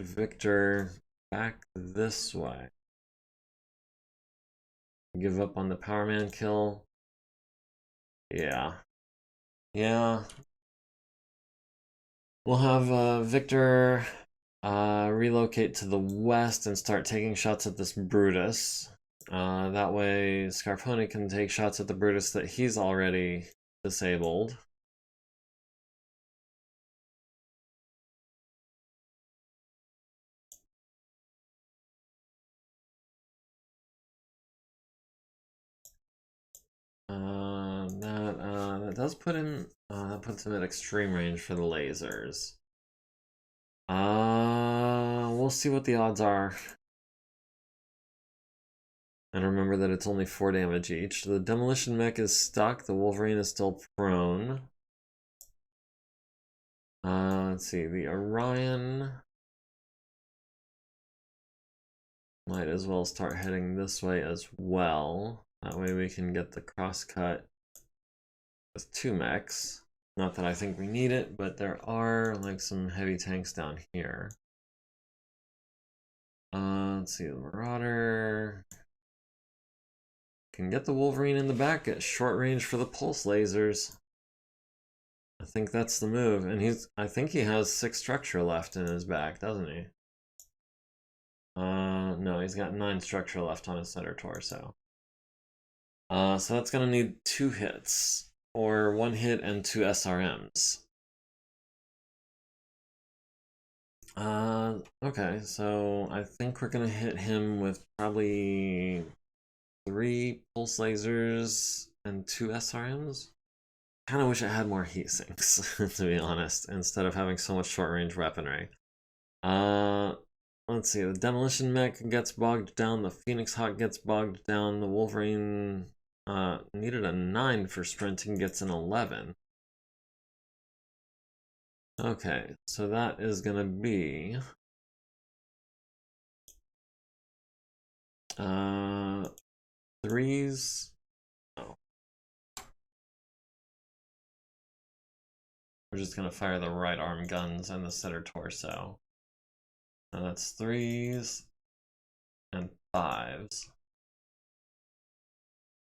Victor back this way? Give up on the Power Man kill? Yeah. We'll have Victor relocate to the west and start taking shots at this Brutus. That way Scarponi can take shots at the Brutus that he's already disabled. That does put him, that puts him at extreme range for the lasers. We'll see what the odds are. And remember that it's only 4 damage each. The demolition mech is stuck, the Wolverine is still prone. Let's see, the Orion might as well start heading this way as well. That way we can get the crosscut with 2 mechs. Not that I think we need it, but there are like some heavy tanks down here. Let's see, the Marauder can get the Wolverine in the back at short range for the pulse lasers. I think that's the move, and I think he has 6 structure left in his back, doesn't he? No, he's got 9 structure left on his center torso. So that's gonna need 2 hits, or 1 hit and 2 SRMs. Okay, so I think we're gonna hit him with probably 3 pulse lasers and 2 SRMs. Kind of wish I had more heat sinks, to be honest, instead of having so much short range weaponry. Let's see, the demolition mech gets bogged down, the Phoenix Hawk gets bogged down, the Wolverine needed a 9 for sprinting, gets an 11. Okay, so that is gonna be threes. Oh. We're just gonna fire the right arm guns and the center torso. And that's 3s and 5s.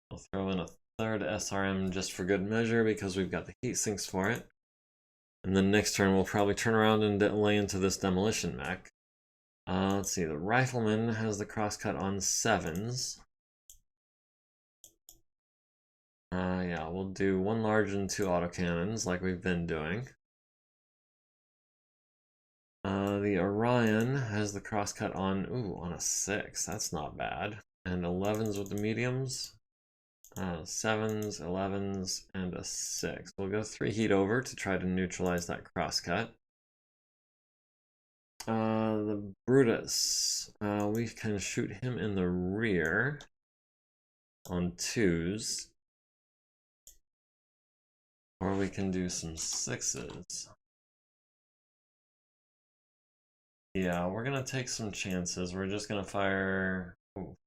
We'll throw in a 3rd SRM just for good measure because we've got the heat sinks for it. And then next turn we'll probably turn around and lay into this demolition mech. Let's see, the rifleman has the crosscut on 7s. Yeah, we'll do 1 large and 2 autocannons like we've been doing. The Orion has the crosscut on, on a 6. That's not bad. And 11s with the mediums. 7s, 11s, and a 6. We'll go 3 heat over to try to neutralize that crosscut. The Brutus, we can shoot him in the rear on 2s. Or we can do some 6s. Yeah, we're gonna take some chances. We're just gonna fire... Ooh.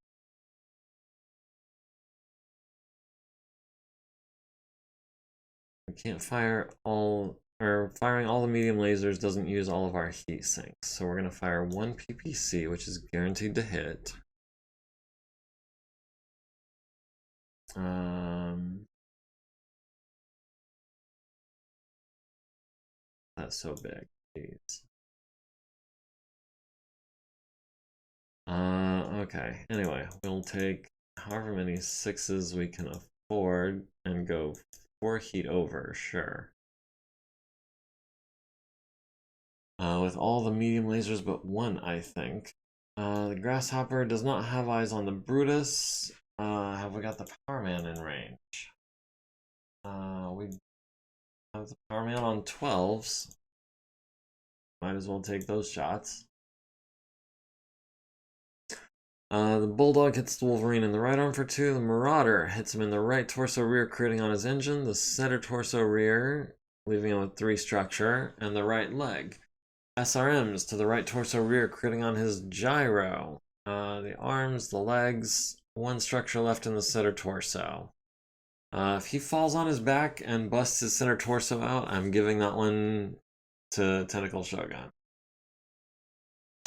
We can't fire all... Or firing all the medium lasers doesn't use all of our heat sinks. So we're gonna fire 1 PPC, which is guaranteed to hit. That's so big. Jeez. Okay. Anyway, we'll take however many 6s we can afford and go 4 heat over, sure. With all the medium lasers but 1, I think. The Grasshopper does not have eyes on the Brutus. Have we got the Power Man in range? We have the Power Man on 12s. Might as well take those shots. The Bulldog hits the Wolverine in the right arm for 2. The Marauder hits him in the right torso rear, critting on his engine. The center torso rear, leaving him with 3 structure. And the right leg. SRMs to the right torso rear, critting on his gyro. The arms, the legs, 1 structure left in the center torso. If he falls on his back and busts his center torso out, I'm giving that one to Tentacle Shogun.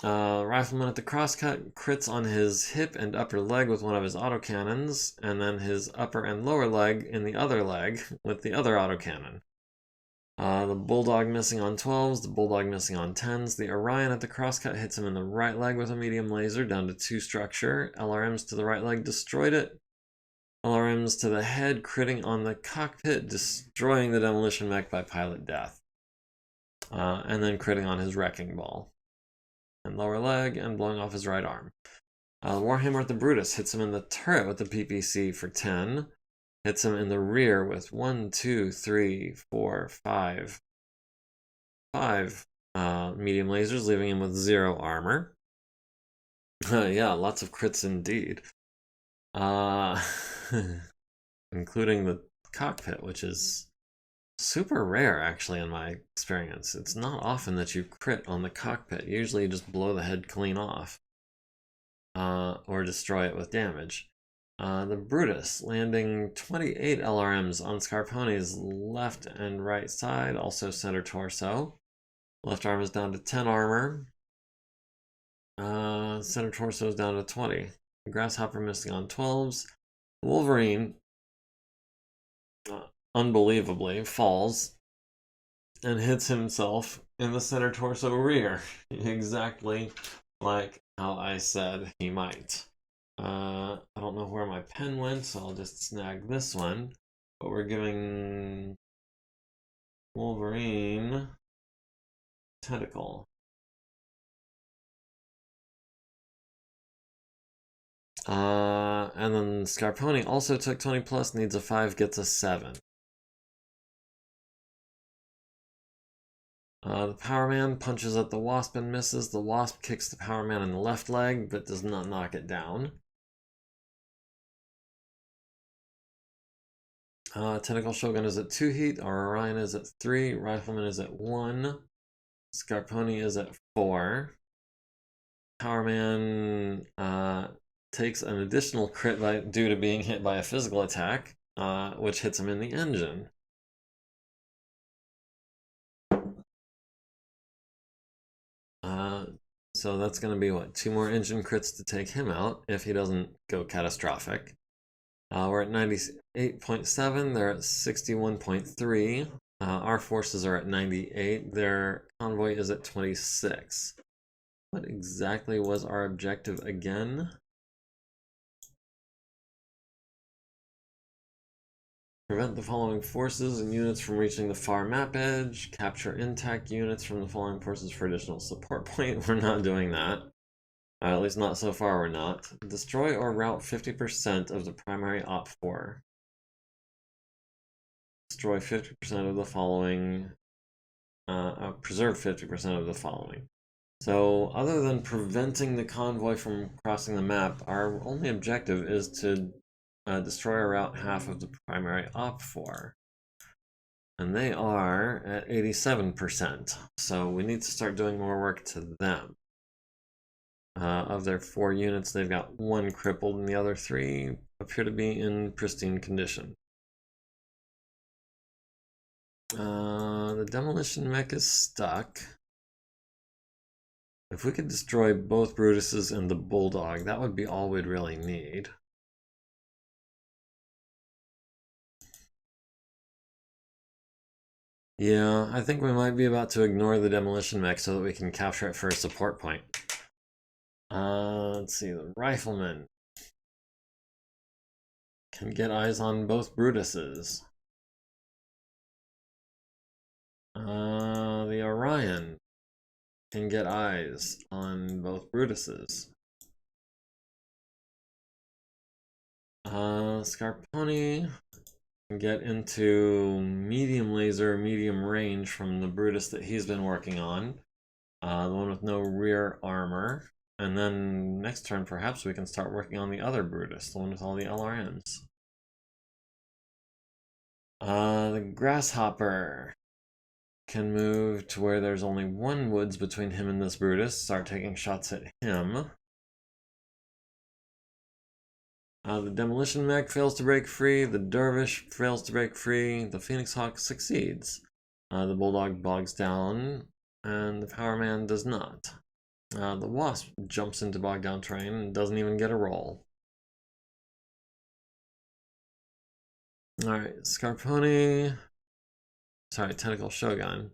Rifleman at the crosscut crits on his hip and upper leg with one of his autocannons, and then his upper and lower leg in the other leg with the other autocannon. The Bulldog missing on 12s, the Bulldog missing on 10s. The Orion at the crosscut hits him in the right leg with a medium laser, down to 2 structure. LRMs to the right leg destroyed it. LRMs to the head, critting on the cockpit, destroying the demolition mech by pilot death. And then critting on his wrecking ball. And lower leg, and blowing off his right arm. Warhammer at the Brutus hits him in the turret with the PPC for 10. Hits him in the rear with 1, 2, 3, 4, 5 medium lasers, leaving him with 0 armor. Yeah, lots of crits indeed. Including the cockpit, which is super rare actually in my experience. It's not often that you crit on the cockpit. Usually you just blow the head clean off. Or destroy it with damage. The Brutus landing 28 LRMs on Scarponi's left and right side, also center torso. Left arm is down to 10 armor. Center torso is down to 20. The Grasshopper missing on 12s. Wolverine, unbelievably, falls and hits himself in the center torso rear. Exactly like how I said he might. I don't know where my pen went, so I'll just snag this one. But we're giving Wolverine tentacle. And then Scarponi also took 20 plus, needs a 5, gets a 7. The Power Man punches at the Wasp and misses. The Wasp kicks the Power Man in the left leg, but does not knock it down. Tentacle Shogun is at 2 heat. Our Orion is at 3. Rifleman is at 1. Scarponi is at 4. Power Man takes an additional crit due to being hit by a physical attack, which hits him in the engine. So that's going to be, what, 2 more engine crits to take him out if he doesn't go catastrophic. We're at 98.7, they're at 61.3. Our forces are at 98, their convoy is at 26. What exactly was our objective again? Prevent the following forces and units from reaching the far map edge. Capture intact units from the following forces for additional support point. We're not doing that. At least not so far, we're not. Destroy or route 50% of the primary op4. Destroy 50% of the following. Preserve 50% of the following. So, other than preventing the convoy from crossing the map, our only objective is to destroy or route half of the primary op4. And they are at 87%. So, we need to start doing more work to them. Of their 4 units, they've got 1 crippled, and the other 3 appear to be in pristine condition. The demolition mech is stuck. If we could destroy both Brutuses and the Bulldog, that would be all we'd really need. Yeah, I think we might be about to ignore the demolition mech so that we can capture it for a support point. Let's see, the Rifleman can get eyes on both Brutuses. The Orion can get eyes on both Brutuses. Scarponi can get into medium laser, medium range from the Brutus that he's been working on. The one with no rear armor. And then next turn, perhaps we can start working on the other Brutus, the one with all the LRMs. The Grasshopper can move to where there's only 1 woods between him and this Brutus, start taking shots at him. The Demolition Mech fails to break free, the Dervish fails to break free, the Phoenix Hawk succeeds. The Bulldog bogs down, and the Power Man does not. The Wasp jumps into bogged down terrain and doesn't even get a roll. Alright, Scarponi sorry, Tentacle Shogun.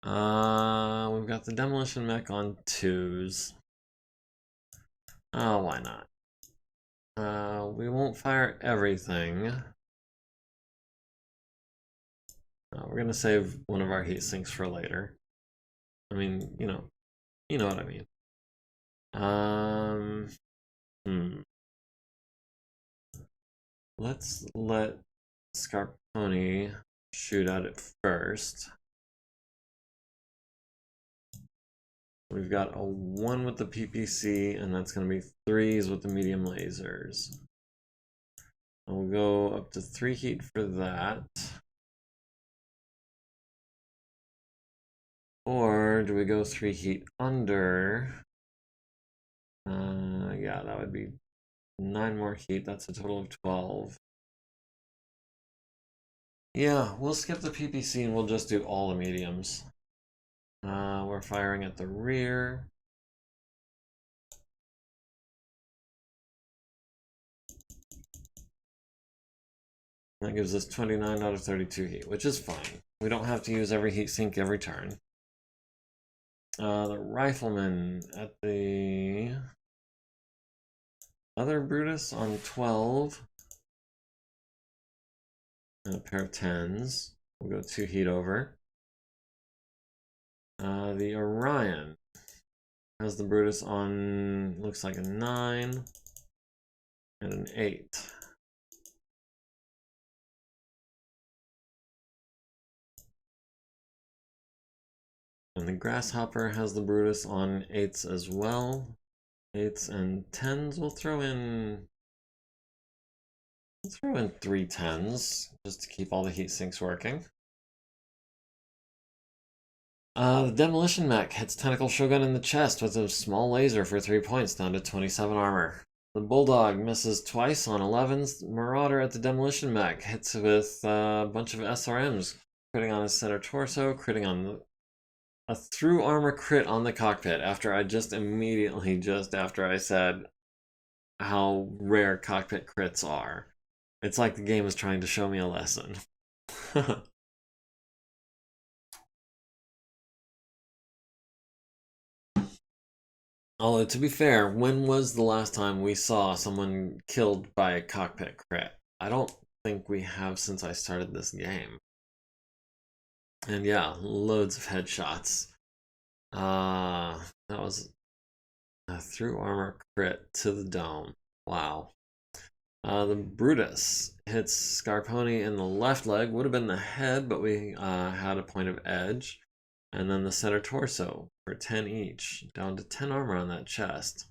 We've got the Demolition Mech on 2s. Oh, why not? We won't fire everything. We're gonna save one of our heat sinks for later. I mean, you know what I mean. Let's let Scarponi shoot at it first. We've got a 1 with the PPC, and that's going to be 3s with the medium lasers. And we'll go up to 3 heat for that. Or do we go 3 heat under? Yeah, that would be 9 more heat. That's a total of 12. Yeah, we'll skip the PPC and we'll just do all the mediums. We're firing at the rear. That gives us 29 out of 32 heat, which is fine. We don't have to use every heat sink every turn. The rifleman at the other Brutus on 12. And a pair of 10s. We'll go 2 heat over. The Orion has the Brutus on, looks like a 9 and an 8. And the Grasshopper has the Brutus on 8s as well. 8s and 10s. We'll throw in 3 10s just to keep all the heat sinks working. The Demolition Mech hits Tentacle Shogun in the chest with a small laser for 3 points, down to 27 armor. The Bulldog misses twice on 11s. Marauder at the Demolition Mech hits with a bunch of SRMs, critting on his center torso, critting on a through armor crit on the cockpit after I just immediately, just after I said how rare cockpit crits are. It's like the game is trying to show me a lesson. Although, to be fair, when was the last time we saw someone killed by a cockpit crit? I don't think we have since I started this game. And yeah, loads of headshots. That was a through armor crit to the dome. Wow. The Brutus hits Scarponi in the left leg. Would have been the head, but we had a point of edge. And then the center torso for 10 each. Down to 10 armor on that chest.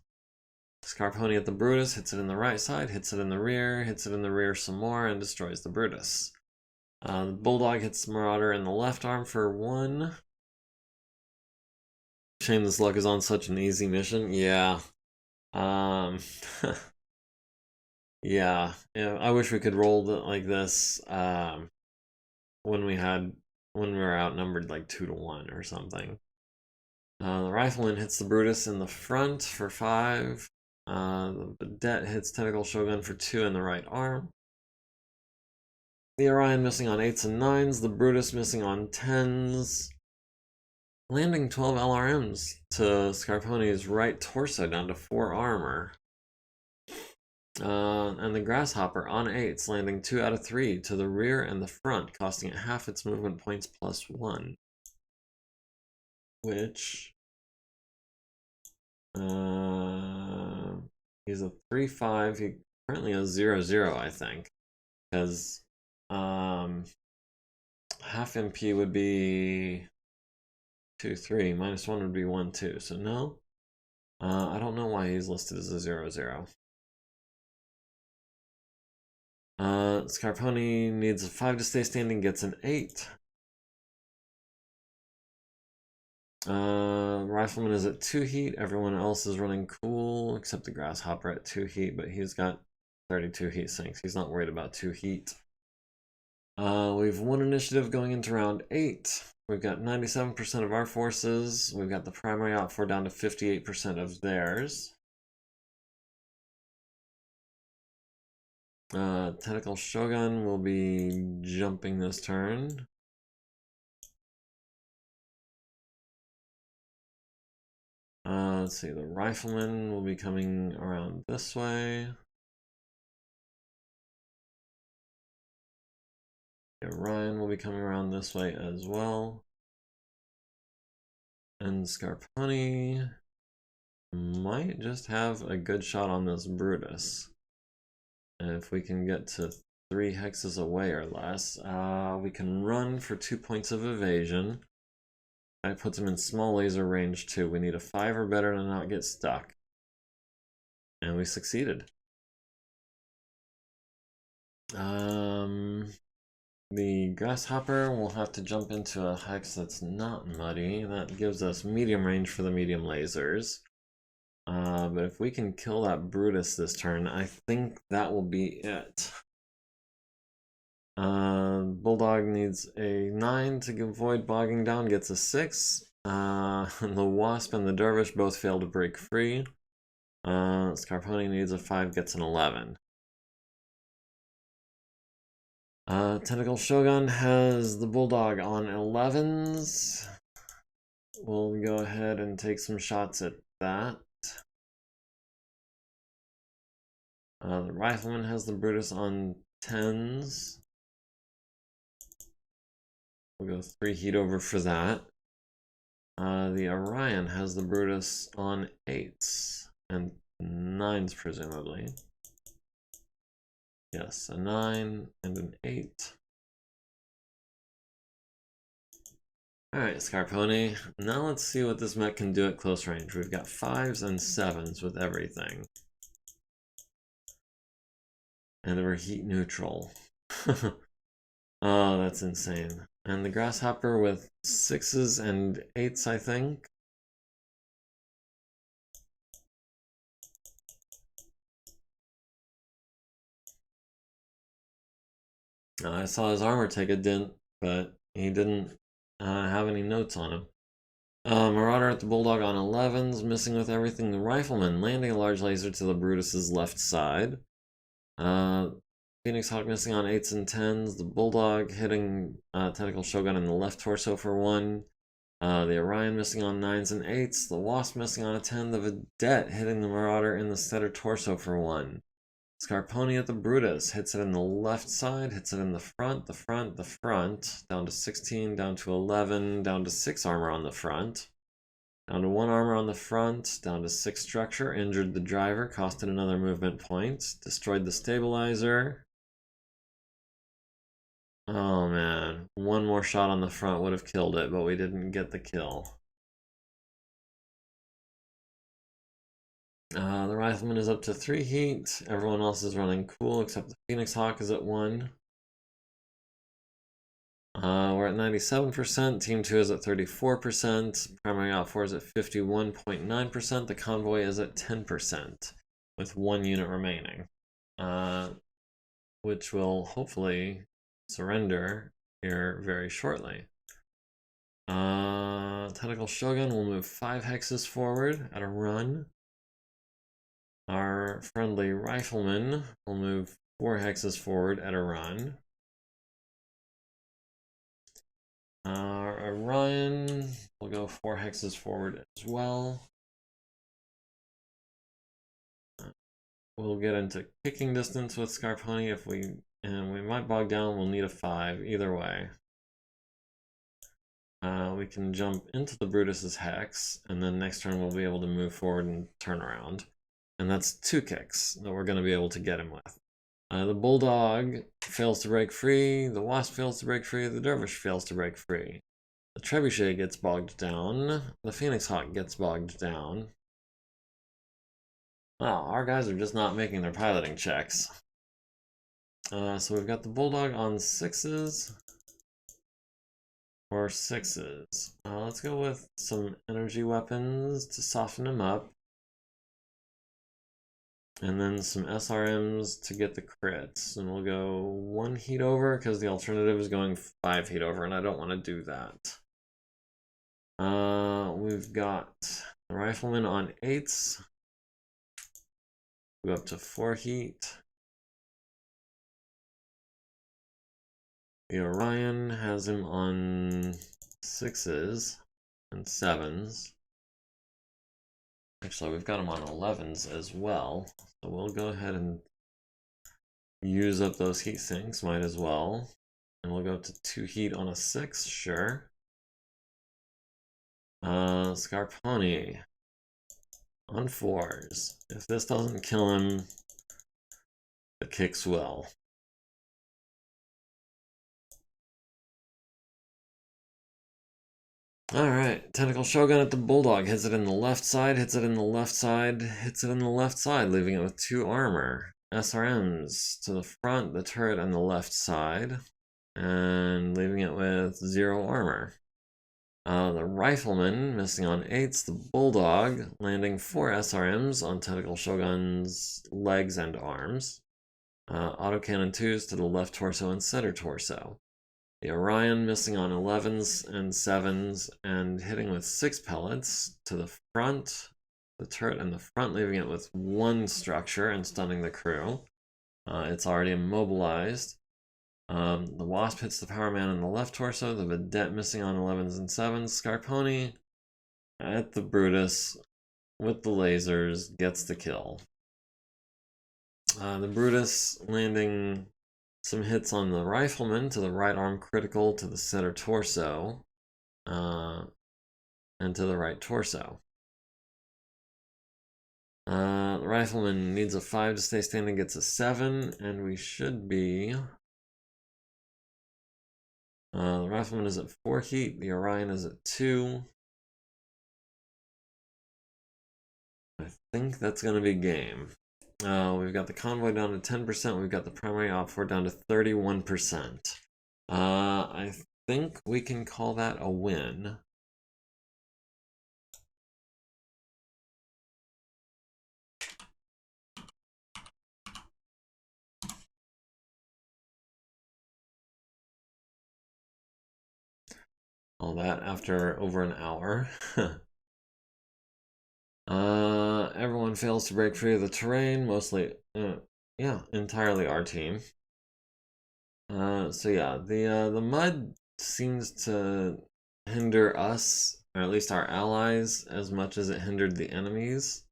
Scarponi at the Brutus hits it in the right side, hits it in the rear, hits it in the rear some more, and destroys the Brutus. The Bulldog hits Marauder in the left arm for 1. Shame this luck is on such an easy mission. Yeah. Yeah, I wish we could roll it like this when we were outnumbered like 2 to 1 or something. The Rifleman hits the Brutus in the front for 5. The Vedette hits Tentacle Shogun for 2 in the right arm. The Orion missing on 8s and 9s. The Brutus missing on 10s. Landing 12 LRMs to Scarponi's right torso, down to 4 armor. And the Grasshopper on 8s, landing 2 out of 3 to the rear and the front, costing it half its movement points plus 1. Which, he's a 3-5. He currently has 0-0, I think. Because, half MP would be 2-3, -1 would be 1-2. So no, I don't know why he's listed as a 0-0. Scarponi needs a 5 to stay standing, gets an 8. Rifleman is at 2 heat. Everyone else is running cool, except the Grasshopper at 2 heat, but he's got 32 heat sinks. He's not worried about 2 heat. We've 1 initiative going into round 8. We've got 97% of our forces. We've got the primary outfor down to 58% of theirs. Tentacle Shogun will be jumping this turn. Let's see, the rifleman will be coming around this way. Yeah, Ryan will be coming around this way as well. And Scarponi might just have a good shot on this Brutus. And if we can get to 3 hexes away or less, we can run for 2 points of evasion. That puts him in small laser range too. We need a 5 or better to not get stuck. And we succeeded. The grasshopper will have to jump into a hex that's not muddy. That gives us medium range for the medium lasers. But if we can kill that Brutus this turn, I think that will be it. Bulldog needs a 9 to avoid bogging down, gets a 6. The Wasp and the Dervish both fail to break free. Scarponi needs a 5, gets an 11. Tentacle Shogun has the Bulldog on 11s. We'll go ahead and take some shots at that. The Rifleman has the Brutus on 10s. We'll go 3 heat over for that. The Orion has the Brutus on 8s and 9s presumably. Yes, a 9 and an 8. Alright, Scarponi. Now let's see what this mech can do at close range. We've got 5s and 7s with everything. And we're heat neutral. Oh, that's insane. And the Grasshopper with 6s and 8s, I think. I saw his armor take a dent, but he didn't have any notes on him. Marauder at the Bulldog on 11s, missing with everything. The Rifleman landing a large laser to the Brutus's left side. Phoenix Hawk missing on 8s and 10s. The Bulldog hitting Tentacle Shogun in the left torso for 1. The Orion missing on 9s and 8s. The Wasp missing on a 10. The Vedette hitting the Marauder in the center torso for 1. Scarponi at the Brutus hits it in the left side, hits it in the front, down to 16, down to 11, down to 6 armor on the front, down to 1 armor on the front, down to 6 structure, injured the driver, costed another movement point, destroyed the stabilizer. Oh man, 1 more shot on the front would have killed it, but we didn't get the kill. The Rifleman is up to 3 heat. Everyone else is running cool except the Phoenix Hawk is at 1. We're at 97%. Team 2 is at 34%. Primary Op 4 is at 51.9%. The convoy is at 10% with 1 unit remaining, which will hopefully surrender here very shortly. Tentacle Shogun will move 5 hexes forward at a run. Our friendly Rifleman will move 4 hexes forward at a run. Orion will go 4 hexes forward as well. We'll get into kicking distance with Scarponi if we might bog down. We'll need a 5 either way. We can jump into the Brutus's hex, and then next turn we'll be able to move forward and turn around. And that's 2 kicks that we're going to be able to get him with. The Bulldog fails to break free, the Wasp fails to break free, the Dervish fails to break free. The Trebuchet gets bogged down, the Phoenix Hawk gets bogged down. Wow, our guys are just not making their piloting checks. So we've got the Bulldog on 6s. Or 6s. Let's go with some energy weapons to soften him up. And then some SRMs to get the crits. And we'll go 1 heat over because the alternative is going 5 heat over, and I don't want to do that. We've got the Rifleman on 8s. Go up to 4 heat. The Orion has him on 6s and 7s. Actually, we've got them on 11s as well. So we'll go ahead and use up those heat sinks, might as well. And we'll go up to 2 heat on a 6, sure. Scarponi on 4s. If this doesn't kill him, the kicks will. Alright, Tentacle Shogun at the Bulldog. Hits it in the left side, hits it in the left side, hits it in the left side, leaving it with 2 armor. SRMs to the front, the turret, and the left side, and leaving it with 0 armor. The Rifleman missing on 8s, the Bulldog landing 4 SRMs on Tentacle Shogun's legs and arms. Autocannon 2s to the left torso and center torso. The Orion missing on 11s and 7s and hitting with 6 pellets to the front, the turret and the front, leaving it with 1 structure and stunning the crew. It's already immobilized. The Wasp hits the Power Man in the left torso, the Vedette missing on 11s and 7s. Scarponi at the Brutus with the lasers gets the kill. The Brutus landing some hits on the Rifleman to the right arm critical to the center torso, and to the right torso. The Rifleman needs a 5 to stay standing, gets a 7, and we should be... the Rifleman is at 4 heat, the Orion is at 2. I think that's going to be game. We've got the convoy down to 10%. We've got the primary op 4 down to 31%. I think we can call that a win. All that after over an hour. Everyone fails to break free of the terrain, mostly, yeah, entirely our team. So yeah, the mud seems to hinder us, or at least our allies, as much as it hindered the enemies.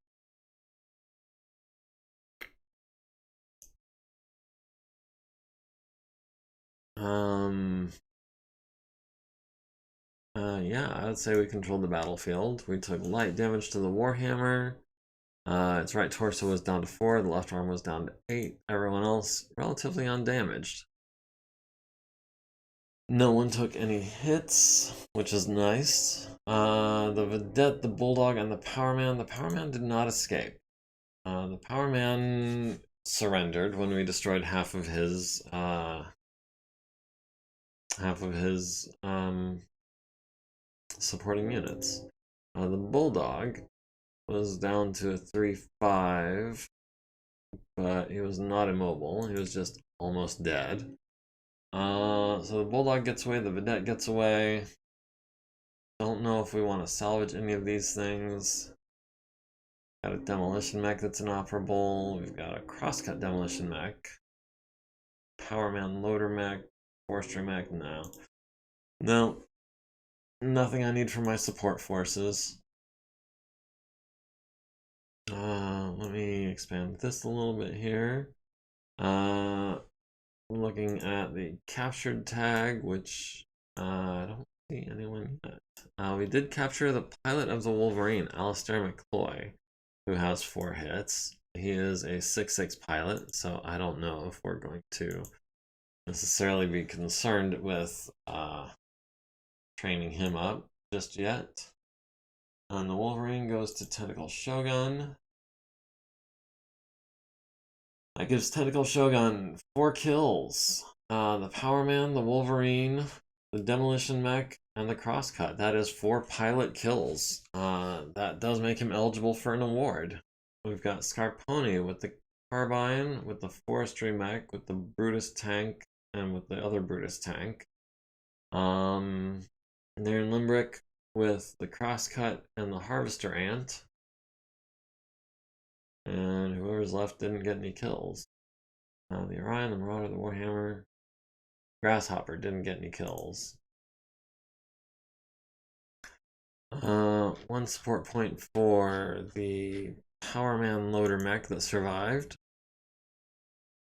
Yeah, I would say we controlled the battlefield. We took light damage to the Warhammer. Its right torso was down to 4, the left arm was down to 8. Everyone else relatively undamaged. No one took any hits, which is nice. The Vedette, the Bulldog, and the Power Man. The Power Man did not escape. The Power Man surrendered when we destroyed half of his supporting units. The Bulldog was down to a 3-5, but he was not immobile. He was just almost dead. So the Bulldog gets away, the Vedette gets away. Don't know if we want to salvage any of these things. Got a demolition mech that's inoperable. We've got a crosscut demolition mech. Power Man loader mech. Forestry mech, no. No. Nothing I need for my support forces. Let me expand this a little bit here. Looking at the captured tag, which I don't see anyone yet. We did capture the pilot of the Wolverine, Alistair McCloy, who has 4 hits. He is a 6-6 pilot, so I don't know if we're going to necessarily be concerned with training him up just yet. And the Wolverine goes to Tentacle Shogun. That gives Tentacle Shogun 4 kills. The Power Man, the Wolverine, the Demolition Mech, and the Crosscut. That is 4 pilot kills. That does make him eligible for an award. We've got Scarponi with the Carbine, with the Forestry Mech, with the Brutus tank, and with the other Brutus tank. And they're in Limbrick with the Crosscut and the Harvester Ant. And whoever's left didn't get any kills. The Orion, the Marauder, the Warhammer, Grasshopper didn't get any kills. One support point for the Powerman loader mech that survived.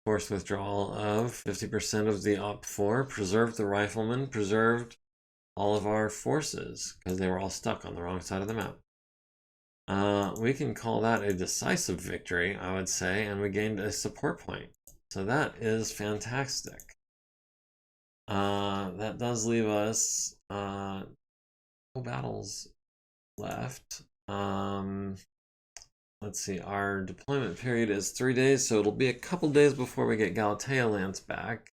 Force withdrawal of 50% of the Op 4, preserved the rifleman, preserved all of our forces because they were all stuck on the wrong side of the map. We can call that a decisive victory, I would say, and we gained a support point. So that is fantastic. That does leave us no battles left. Let's see, our deployment period is 3 days, so it'll be a couple days before we get Galatea Lance back.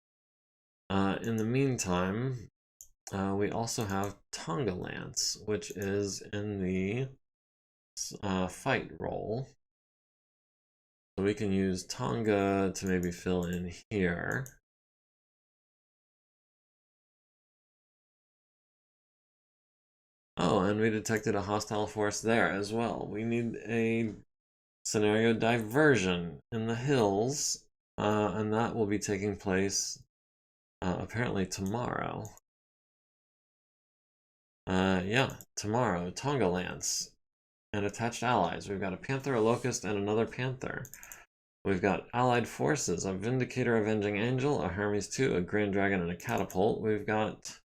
In the meantime, we also have Tonga Lance, which is in the fight role. So we can use Tonga to maybe fill in here. Oh, and we detected a hostile force there as well. We need a scenario diversion in the hills, and that will be taking place apparently tomorrow. Yeah, tomorrow, Tonga Lance and attached allies. We've got a Panther, a Locust, and another Panther. We've got allied forces, a Vindicator, Avenging Angel, a Hermes 2, a Grand Dragon, and a Catapult. We've got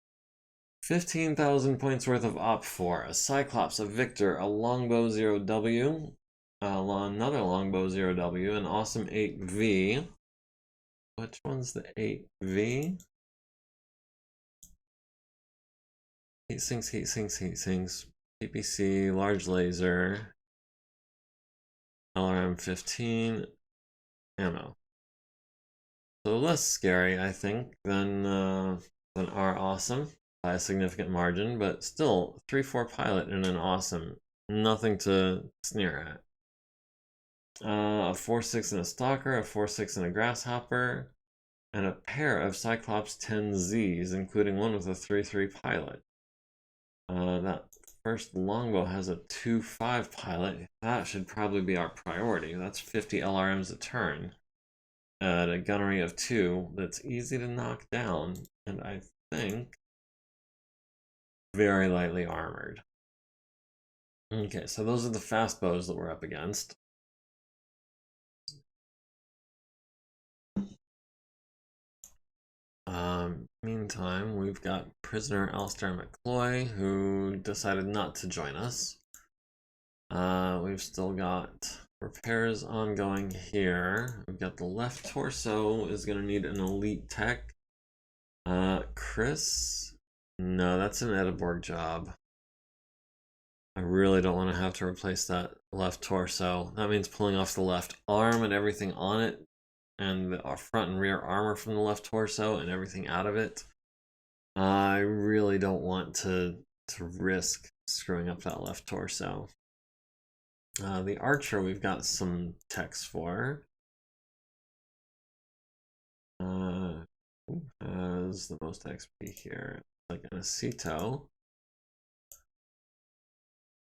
15,000 points worth of Op 4, a Cyclops, a Victor, a Longbow 0W, another Longbow 0W, an awesome 8V. Which one's the 8V? Heat sinks, heat sinks, heat sinks. PPC, large laser, LRM-15, ammo. So less scary, I think, than our awesome by a significant margin, but still 3-4 pilot and an awesome. Nothing to sneer at. A 4-6 and a stalker, a 4-6 and a grasshopper, and a pair of Cyclops 10Zs, including one with a 3-3 pilot. That first longbow has a 2-5 pilot. That should probably be our priority. That's 50 LRMs a turn at a gunnery of 2 that's easy to knock down, and I think very lightly armored. Okay, so those are the fast bows that we're up against. Meantime, we've got prisoner Alistair McCloy, who decided not to join us. We've still got repairs ongoing here. We've got the left torso is going to need an elite tech. Chris? No, that's an Edinburgh job. I really don't want to have to replace that left torso. That means pulling off the left arm and everything on it, and the front and rear armor from the left torso and everything out of it. I really don't want to risk screwing up that left torso. The archer we've got some techs for. Who has the most XP here? Like an Acito.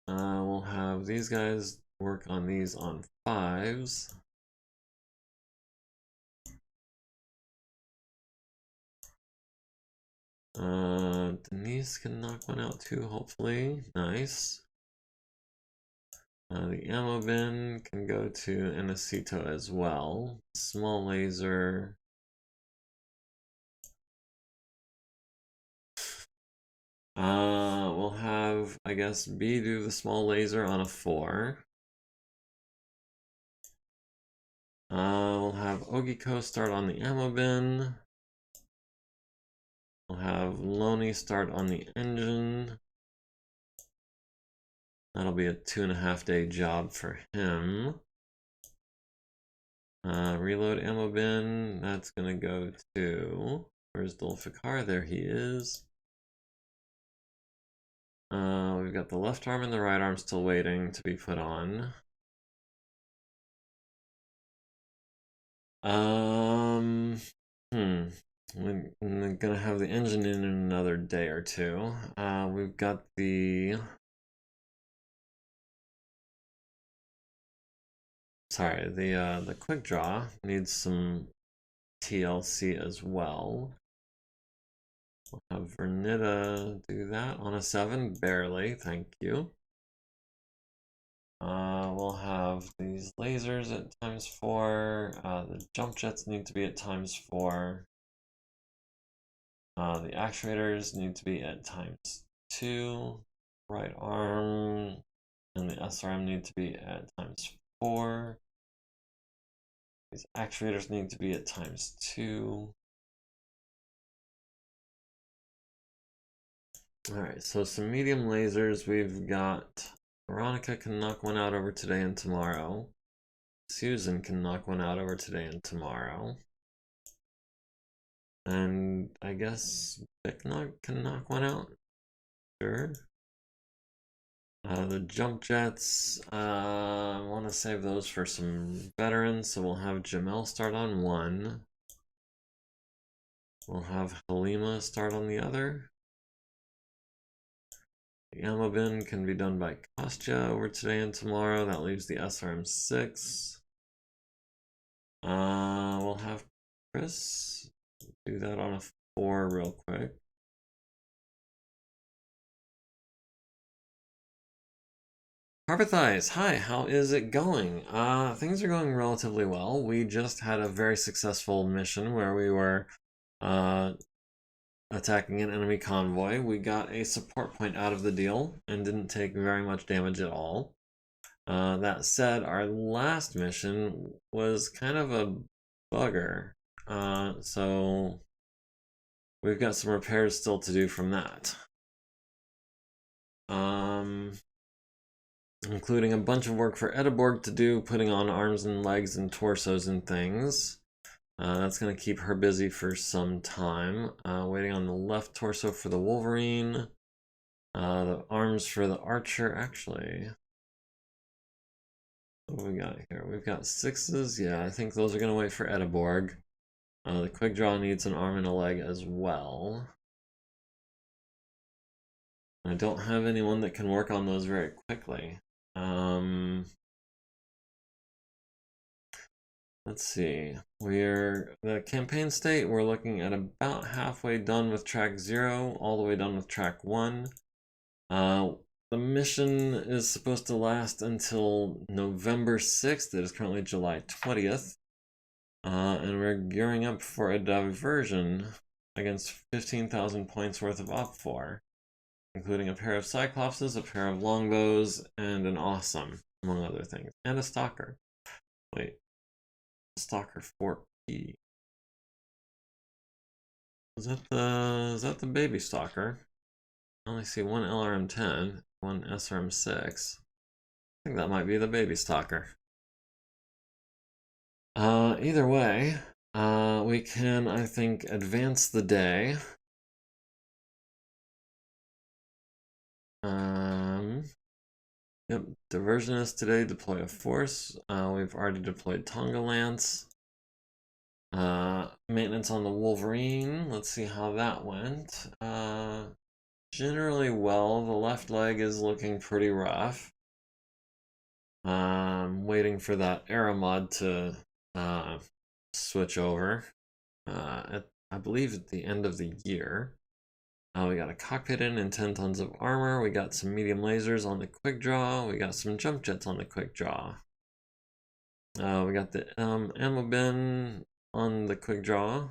We'll have these guys work on these on 5s. Denise can knock one out too, hopefully. Nice. The ammo bin can go to an Acito as well. Small laser. We'll have, I guess, B do the small laser on a 4. We'll have Ogiko start on the ammo bin. We'll have Loney start on the engine. That'll be a 2.5 day job for him. Reload ammo bin, that's gonna go to, where's Dolfikar? There he is. We've got the left arm and the right arm still waiting to be put on. We're gonna have the engine in another day or two. We've got the the quick draw needs some TLC as well. We'll have Vernita do that on a 7, barely, thank you. We'll have these lasers at ×4. The jump jets need to be at ×4. The actuators need to be at ×2. Right arm and the SRM need to be at ×4. These actuators need to be at ×2. Alright, so some medium lasers. We've got Veronica can knock one out over today and tomorrow. Susan can knock one out over today and tomorrow. And I guess MekHQ can knock one out. Sure. The jump jets, I want to save those for some veterans, so we'll have Jamel start on one. We'll have Halima start on the other. The ammo bin can be done by Kostya over today and tomorrow. That leaves the SRM-6. We'll have Chris do that on a 4 real quick. Carpethize, hi, how is it going? Things are going relatively well. We just had a very successful mission where we were attacking an enemy convoy. We got a support point out of the deal and didn't take very much damage at all. That said, our last mission was kind of a bugger. So we've got some repairs still to do from that. Including a bunch of work for Ediborg to do, putting on arms and legs and torsos and things. That's going to keep her busy for some time. Waiting on the left torso for the Wolverine. The arms for the Archer, actually. What do we got here? We've got 6s. Yeah, I think those are going to wait for Ediborg. The quick draw needs an arm and a leg as well. I don't have anyone that can work on those very quickly. Let's see. The campaign state, we're looking at about halfway done with track 0, all the way done with track 1. The mission is supposed to last until November 6th. It is currently July 20th. And we're gearing up for a diversion against 15,000 points worth of OP4, including a pair of Cyclopses, a pair of Longbows, and an Awesome, among other things. And a Stalker. Wait. Stalker 4P. Is that the baby Stalker? I only see one LRM-10, one SRM-6. I think that might be the baby Stalker. Either way, we can, I think, advance the day. Yep, diversion is today, deploy a force. We've already deployed Tonga Lance. Maintenance on the Wolverine, let's see how that went. Generally well, the left leg is looking pretty rough. Waiting for that arrow mod to switch over. I believe at the end of the year. We got a cockpit in and 10 tons of armor. We got some medium lasers on the quick draw. We got some jump jets on the quick draw. We got the ammo bin on the quick draw.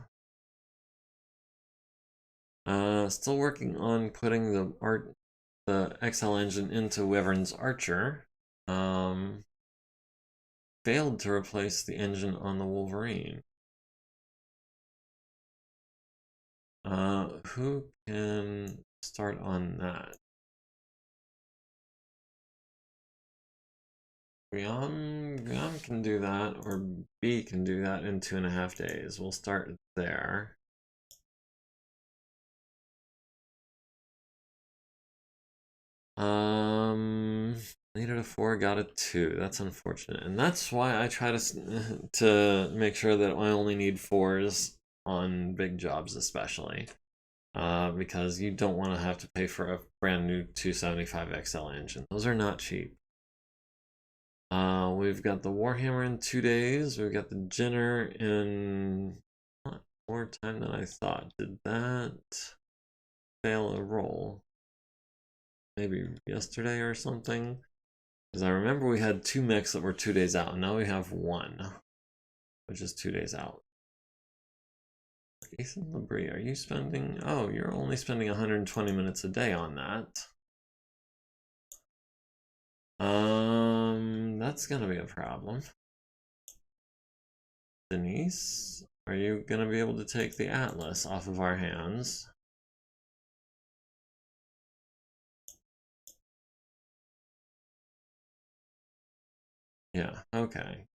Still working on putting the XL engine into Wyvern's Archer. Failed to replace the engine on the Wolverine. Who can start on that? Guillaume can do that, or B can do that in 2.5 days. We'll start there. Needed a 4, got a 2. That's unfortunate, and that's why I try to make sure that I only need 4s on big jobs, especially because you don't want to have to pay for a brand new 275 XL engine. Those are not cheap. We've got the Warhammer in 2 days. We've got the Jenner in more time than I thought. Did that? fail a roll? Maybe yesterday or something? Because I remember we had 2 mechs that were 2 days out, and now we have 1, which is 2 days out. Ethan Labrie, are you spending... Oh, you're only spending 120 minutes a day on that. That's gonna be a problem. Denise, are you gonna be able to take the Atlas off of our hands? Yeah, okay.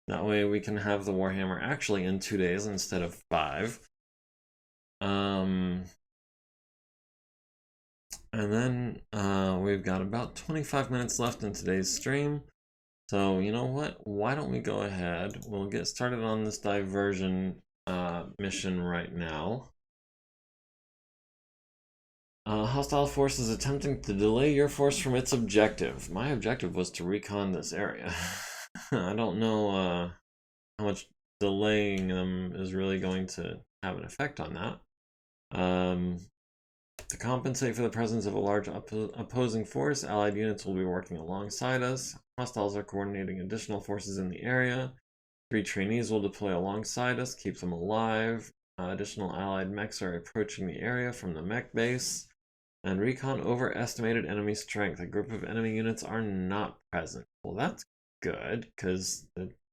That way we can have the Warhammer actually in 2 days instead of 5. And then we've got about 25 minutes left in today's stream. So you know what? Why don't we go ahead? We'll get started on this diversion mission right now. Hostile force is attempting to delay your force from its objective. My objective was to recon this area. I don't know how much delaying them is really going to have an effect on that. To compensate for the presence of a large opposing force, Allied units will be working alongside us. Hostiles are coordinating additional forces in the area. 3 trainees will deploy alongside us, keep them alive. Additional Allied mechs are approaching the area from the mech base. And recon overestimated enemy strength. A group of enemy units are not present. Well, that's good, because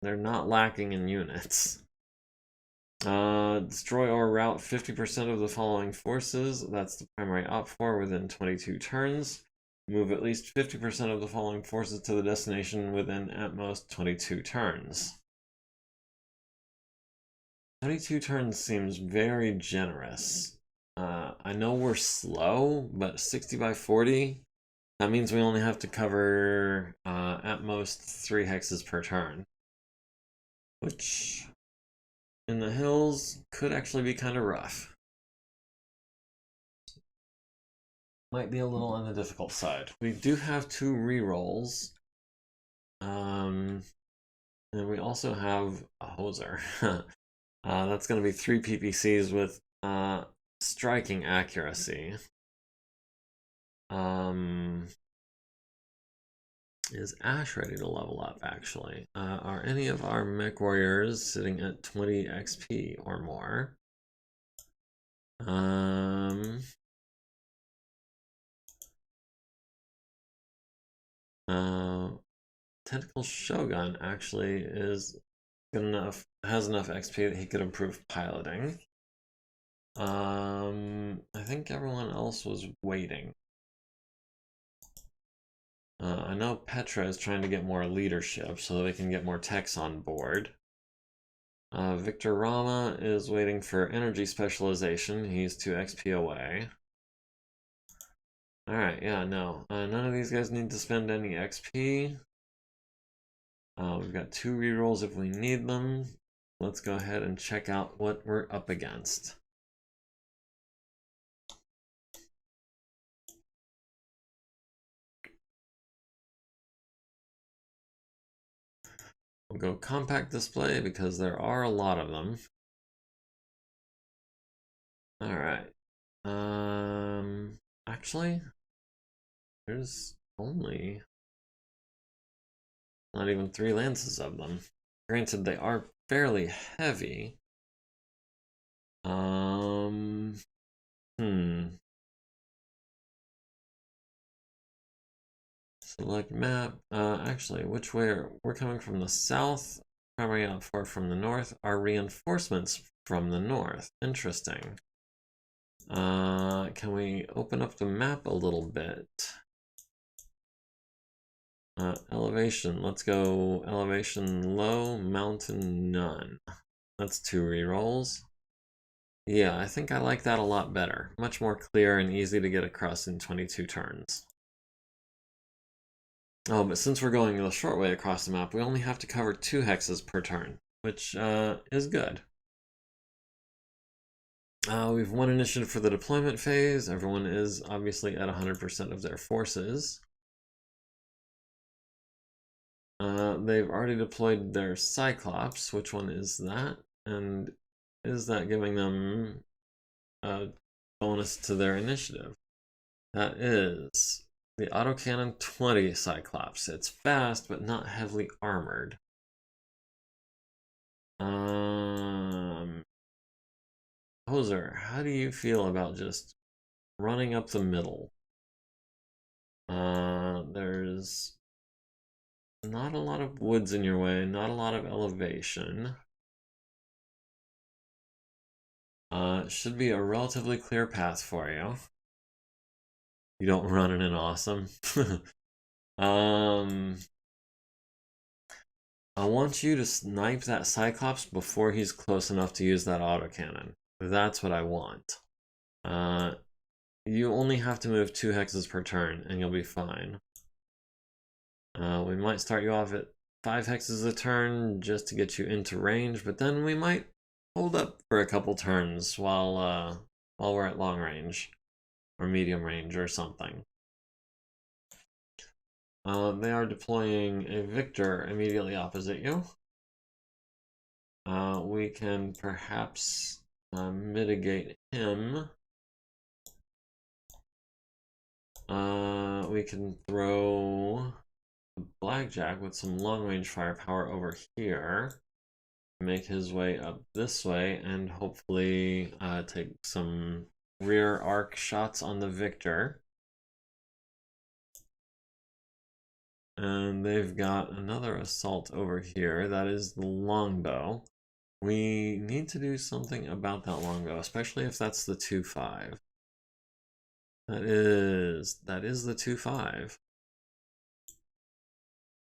they're not lacking in units. Destroy or rout 50% of the following forces. That's the primary op for within 22 turns. Move at least 50% of the following forces to the destination within at most 22 turns. 22 turns seems very generous. I know we're slow, but 60 by 40, that means we only have to cover at most 3 hexes per turn. Which, in the hills, could actually be kind of rough. Might be a little on the difficult side. We do have 2 rerolls. And we also have a hoser. That's going to be 3 PPCs with striking accuracy. Is Ash ready to level up, actually? Are any of our mech warriors sitting at 20 XP or more? Tentacle Shogun actually is good enough, has enough XP that he could improve piloting. I think everyone else was waiting. I know Petra is trying to get more leadership so that they can get more techs on board. Victor Rama is waiting for energy specialization. He's 2 XP away. Alright, yeah, no. None of these guys need to spend any XP. We've got 2 rerolls if we need them. Let's go ahead and check out what we're up against. We'll go compact display because there are a lot of them. Alright. Actually, there's only not even 3 lances of them. Granted, they are fairly heavy. Select map. Actually, which way we're coming from the south? Primary outflow from the north. Our reinforcements from the north. Interesting. Can we open up the map a little bit? Elevation. Let's go elevation low, mountain none. That's 2 rerolls. Yeah, I think I like that a lot better. Much more clear and easy to get across in 22 turns. Oh, but since we're going the short way across the map, we only have to cover 2 hexes per turn, which is good. We've 1 initiative for the deployment phase. Everyone is obviously at 100% of their forces. They've already deployed their Cyclops. Which one is that? And is that giving them bonus to their initiative. That is the autocannon 20 Cyclops. It's fast, but not heavily armored. Hoser, how do you feel about just running up the middle? There's not a lot of woods in your way, not a lot of elevation. It should be a relatively clear path for you. You don't run in an awesome. I want you to snipe that Cyclops before he's close enough to use that autocannon. That's what I want. You only have to move 2 hexes per turn, and you'll be fine. We might start you off at 5 hexes a turn just to get you into range, but then we might hold up for a couple turns while we're at long range or medium range or something. They are deploying a Victor immediately opposite you. We can perhaps mitigate him. We can throw Blackjack with some long-range firepower over here, make his way up this way, and hopefully take some rear arc shots on the Victor. And they've got another assault over here. That is the longbow. We need to do something about that longbow, especially if that's the 2-5. That is the 2-5.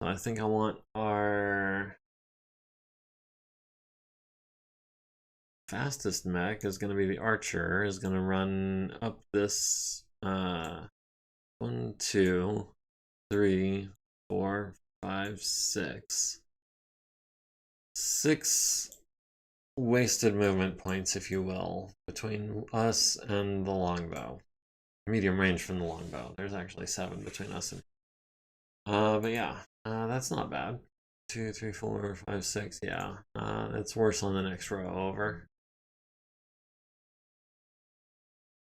I think I want our fastest mech is going to be the archer, is going to run up this 1, 2, 3, 4, 5, 6. 6 wasted movement points, if you will, between us and the longbow. Medium range from the longbow. There's actually 7 between us and. But yeah, that's not bad. 2, 3, 4, 5, 6. Yeah, it's worse on the next row over.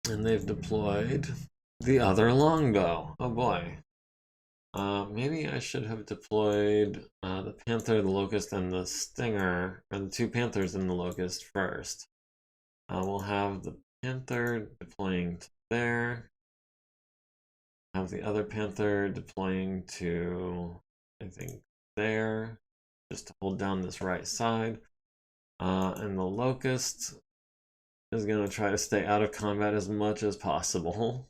And they've deployed the other longbow. Oh boy. Maybe I should have deployed the Panther, the Locust, and the Stinger, or the 2 Panthers and the Locust first. We'll have the Panther deploying to there. Have the other Panther deploying to, I think, there, just to hold down this right side. And the Locust is going to try to stay out of combat as much as possible.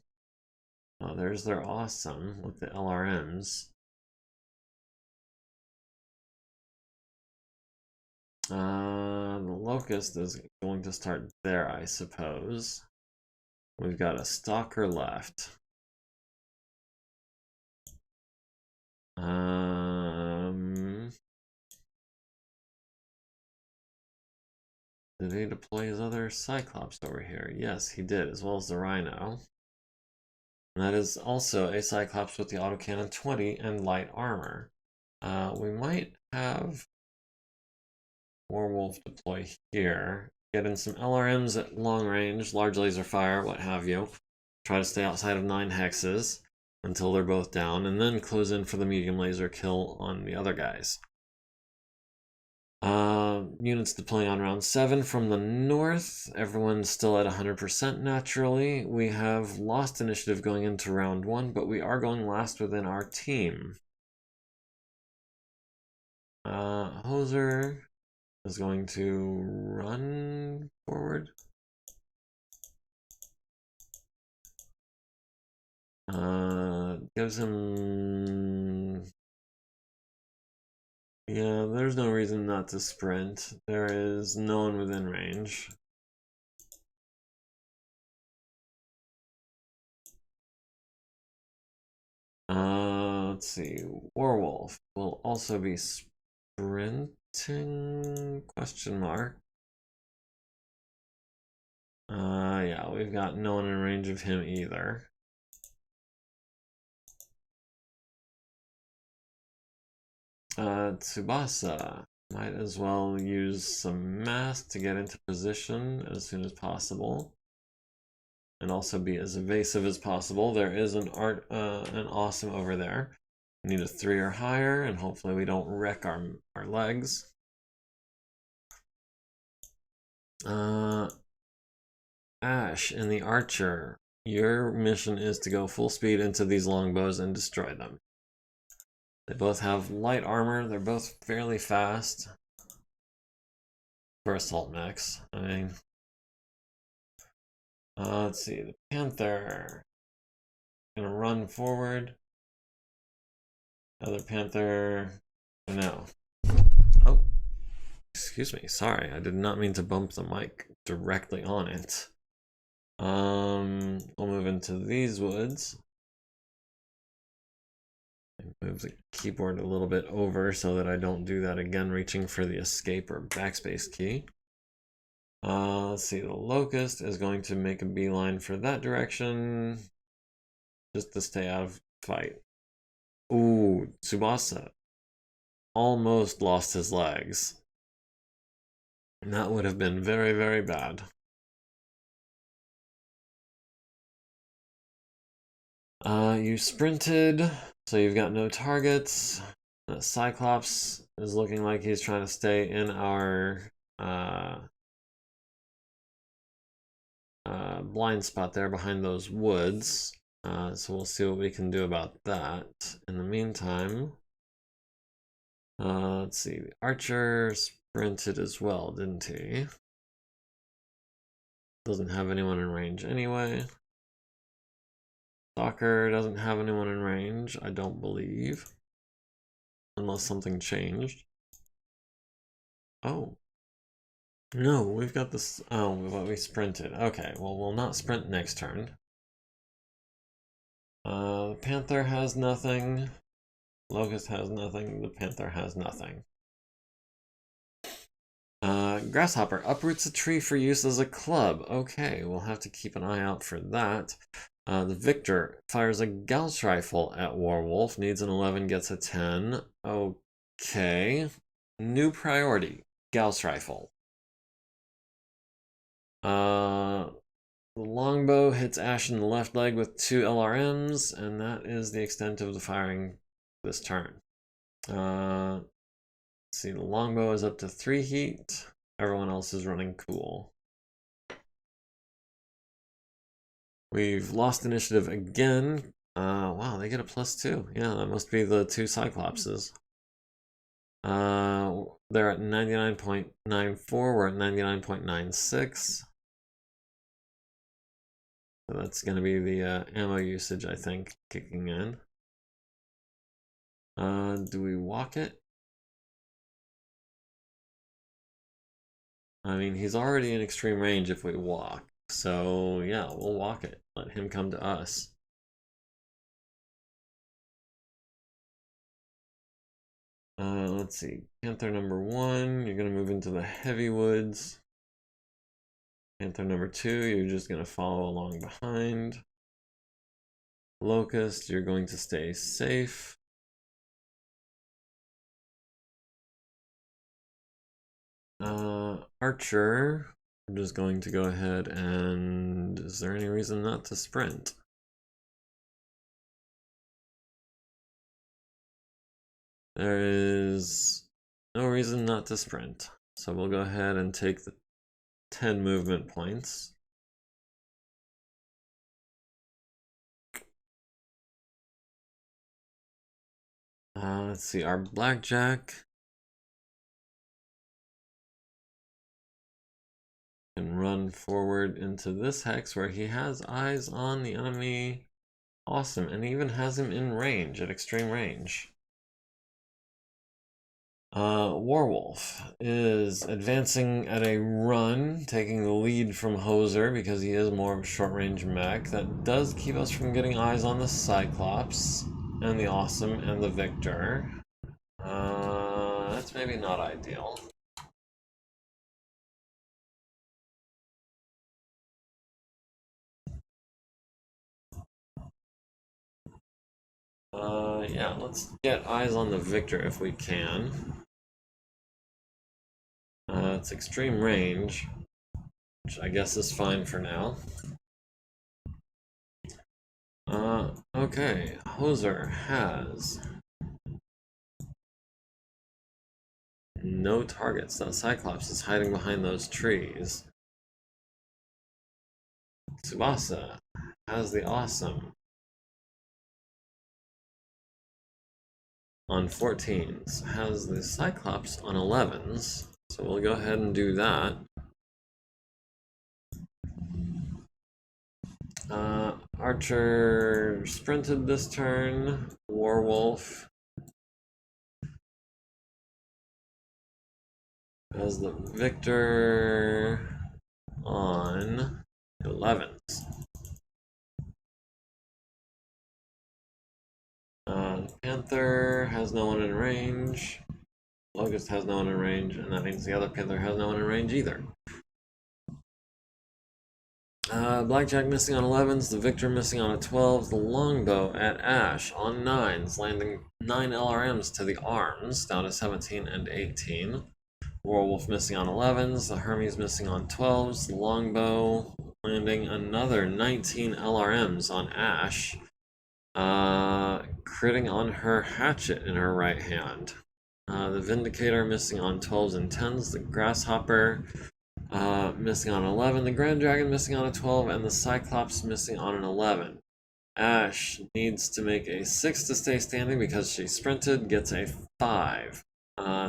There's their awesome with the LRMs. The Locust is going to start there, I suppose. We've got a Stalker left. Did he deploy his other Cyclops over here? Yes, he did, as well as the Rhino. And that is also a Cyclops with the autocannon 20 and light armor. We might have Warwolf deploy here. Get in some LRMs at long range, large laser fire, what have you. Try to stay outside of 9 hexes until they're both down, and then close in for the medium laser kill on the other guys. Units deploying on round 7 from the north. Everyone's still at 100% naturally. We have lost initiative going into round 1, but we are going last within our team. Hoser is going to run forward. Gives him. Yeah, there's no reason not to sprint. There is no one within range. Let's see. Warwolf will also be sprinting? Question mark. Yeah, we've got no one in range of him either. Tsubasa might as well use some mass to get into position as soon as possible. and also be as evasive as possible. There is an awesome over there. We need a 3 or higher, and hopefully we don't wreck our legs. Ash and the archer, your mission is to go full speed into these longbows and destroy them. They both have light armor. They're both fairly fast for assault mechs. I mean, let's see. The panther gonna run forward. Other panther, no. Oh, excuse me. Sorry, I did not mean to bump the mic directly on it. We'll move into these woods. Move the keyboard a little bit over so that I don't do that again, reaching for the escape or backspace key. Let's see, the locust is going to make a beeline for that direction, just to stay out of fight. Ooh, Tsubasa almost lost his legs. And that would have been very, very bad. You sprinted, so you've got no targets. Cyclops is looking like he's trying to stay in our blind spot there behind those woods. So we'll see what we can do about that. In the meantime, let's see. The archer sprinted as well, didn't he? Doesn't have anyone in range anyway. Stalker doesn't have anyone in range, I don't believe. Unless something changed. Oh. No, we've got this. Oh, we sprinted. Okay, well, we'll not sprint next turn. The panther has nothing. Locust has nothing. The panther has nothing. Grasshopper uproots a tree for use as a club. Okay, we'll have to keep an eye out for that. The victor fires a Gauss rifle at Warwolf. Needs an 11, gets a 10. Okay. New priority. Gauss rifle. The longbow hits Ash in the left leg with 2 LRMs, and that is the extent of the firing this turn. Let's see, the longbow is up to 3 heat. Everyone else is running cool. We've lost initiative again. Wow, they get a +2. Yeah, that must be the 2 Cyclopses. They're at 99.94. We're at 99.96. So that's going to be the ammo usage, I think, kicking in. Do we walk it? I mean, he's already in extreme range if we walk. So, yeah, we'll walk it. Let him come to us. Let's see. Panther number 1, you're going to move into the heavy woods. Panther number 2, you're just going to follow along behind. Locust, you're going to stay safe. Archer, I'm just going to go ahead and... Is there any reason not to sprint? There is no reason not to sprint. So we'll go ahead and take the 10 movement points. Let's see, our blackjack can run forward into this hex where he has eyes on the enemy. Awesome, and he even has him in range, at extreme range. Warwolf is advancing at a run, taking the lead from Hoser because he is more of a short-range mech. That does keep us from getting eyes on the Cyclops and the Awesome and the Victor. That's maybe not ideal. Yeah, let's get eyes on the Victor if we can. It's extreme range, which I guess is fine for now. Okay. Hoser has no targets. That Cyclops is hiding behind those trees. Tsubasa has the awesome on 14s, has the Cyclops on 11s, so we'll go ahead and do that. Archer sprinted this turn. Warwolf has the Victor on 11s. Panther has no one in range. Locust has no one in range, and that means the other Panther has no one in range either. Blackjack missing on 11s, the Victor missing on a 12, the Longbow at Ash on 9s, landing 9 LRMs to the arms, down to 17 and 18. Warwolf missing on 11s, the Hermes missing on 12s, the Longbow landing another 19 LRMs on Ash, critting on her hatchet in her right hand. The Vindicator missing on 12s and 10s, the Grasshopper missing on 11, the Grand Dragon missing on a 12, and the Cyclops missing on an 11. Ash needs to make a 6 to stay standing because she sprinted, gets a 5.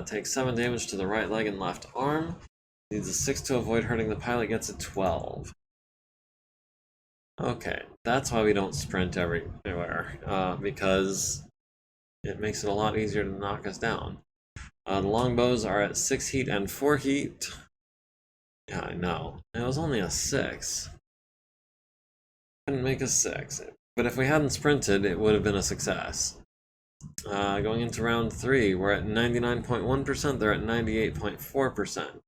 Takes 7 damage to the right leg and left arm. Needs a 6 to avoid hurting the pilot, gets a 12. Okay, that's why we don't sprint everywhere, because it makes it a lot easier to knock us down. The longbows are at 6 heat and 4 heat. Yeah, I know. It was only a 6. Couldn't make a 6. But if we hadn't sprinted, it would have been a success. Going into round 3, we're at 99.1%, they're at 98.4%.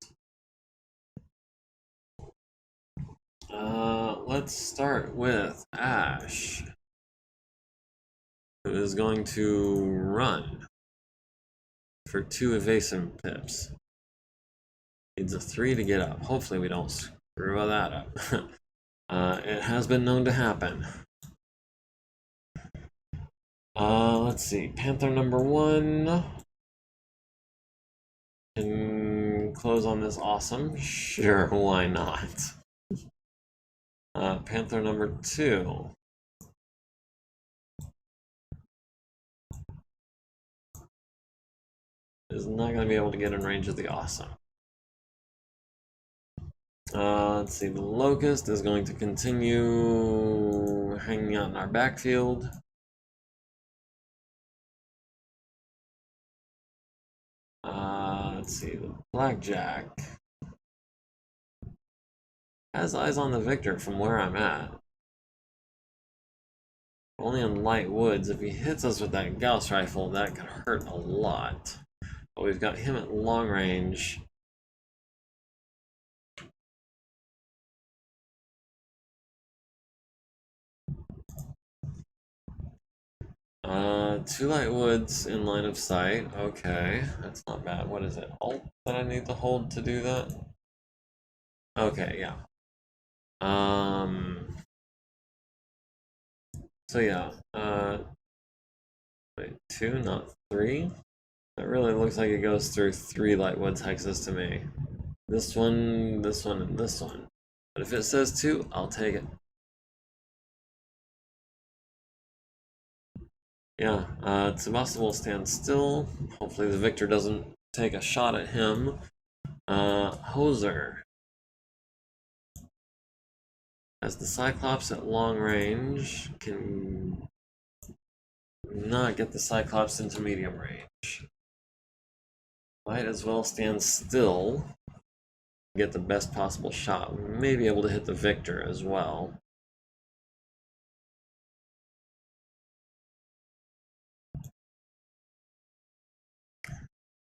Let's start with Ash, who is going to run for 2 evasive pips. Needs a 3 to get up. Hopefully we don't screw that up. It has been known to happen. Let's see. Panther number 1 can close on this awesome. Sure, why not? Panther number 2 is not going to be able to get in range of the awesome. Let's see, the Locust is going to continue hanging out in our backfield. Let's see, the Blackjack has eyes on the Victor from where I'm at. Only in light woods. If he hits us with that Gauss rifle, that could hurt a lot. But we've got him at long range. Two light woods in line of sight. Okay, that's not bad. What is it? Alt that I need to hold to do that? Okay, yeah. So yeah, wait, 2, not 3? It really looks like it goes through 3 light woods hexes to me. This one, and this one. But if it says 2, I'll take it. Yeah, Tsubasa will stand still. Hopefully the Victor doesn't take a shot at him. Hoser as the Cyclops at long range can not get the Cyclops into medium range. Might as well stand still, get the best possible shot. We may be able to hit the Victor as well.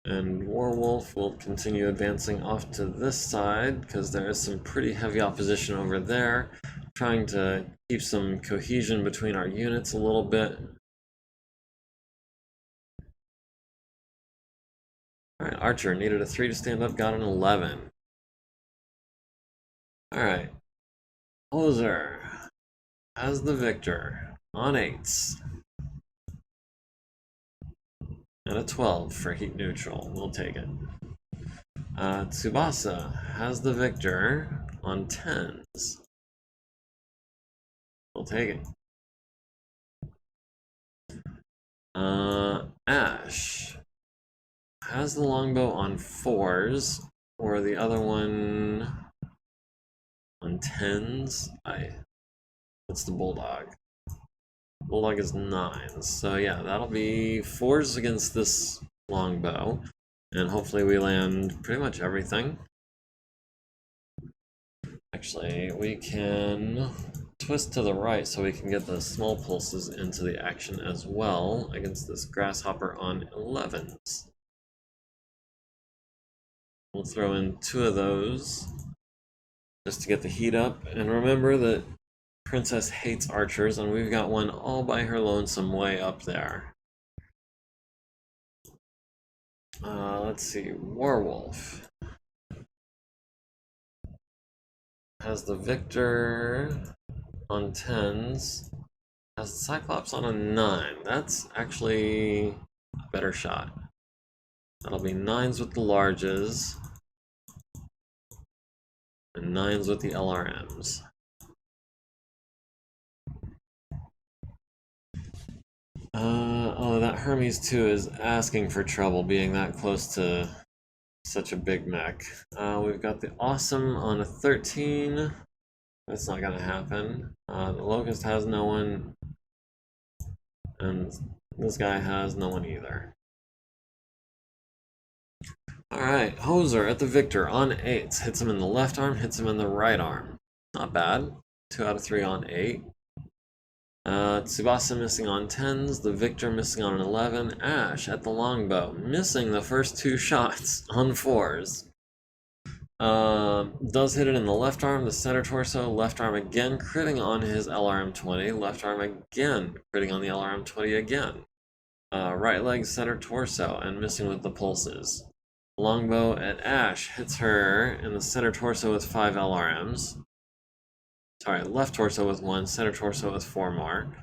And Warwolf will continue advancing off to this side because there is some pretty heavy opposition over there. Trying to keep some cohesion between our units a little bit. Alright, Archer needed a 3 to stand up, got an 11. Alright. Hoser has the Victor. on 8s. And a 12 for heat neutral. We'll take it. Tsubasa has the Victor on 10s. We'll take it. Ash has the longbow on 4s, or the other one on 10s. What's the bulldog? Bulldog is 9s. So yeah, that'll be 4s against this longbow, and hopefully we land pretty much everything. Actually, we can twist to the right so we can get the small pulses into the action as well against this grasshopper on 11s. We'll throw in 2 of those just to get the heat up. And remember that Princess hates archers, and we've got one all by her lonesome way up there. Let's see, Warwolf has the Victor on 10s, has the Cyclops on a 9. That's actually a better shot. That'll be 9s with the larges, and 9s with the LRMs. Oh, that Hermes too is asking for trouble being that close to such a big mech. We've got the Awesome on a 13. That's not gonna happen. The Locust has no one, and this guy has no one either. Alright, Hoser at the Victor on 8s. Hits him in the left arm, hits him in the right arm. Not bad. 2 out of 3 on 8. Tsubasa missing on 10s, the Victor missing on an 11, Ash at the longbow, missing the first 2 shots on 4s. Does hit it in the left arm, the center torso, left arm again, critting on his LRM-20, left arm again, critting on the LRM-20 again. Right leg, center torso, and missing with the pulses. Longbow at Ash hits her in the center torso with 5 LRMs. Sorry, left torso with 1, center torso with 4 more.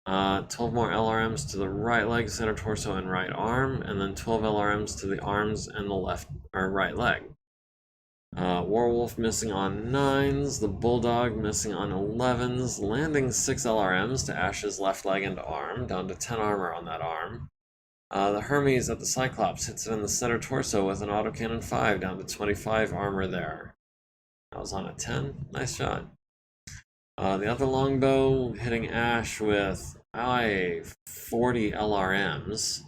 12 more LRMs to the right leg, center torso, and right arm, and then 12 LRMs to the arms and the left or right leg. Warwolf missing on 9s, the Bulldog missing on 11s, landing 6 LRMs to Ash's left leg and arm, down to 10 armor on that arm. The Hermes at the Cyclops hits it in the center torso with an autocannon 5, down to 25 armor there. That was on a 10. Nice shot. The other longbow hitting Ash with 40 LRMs,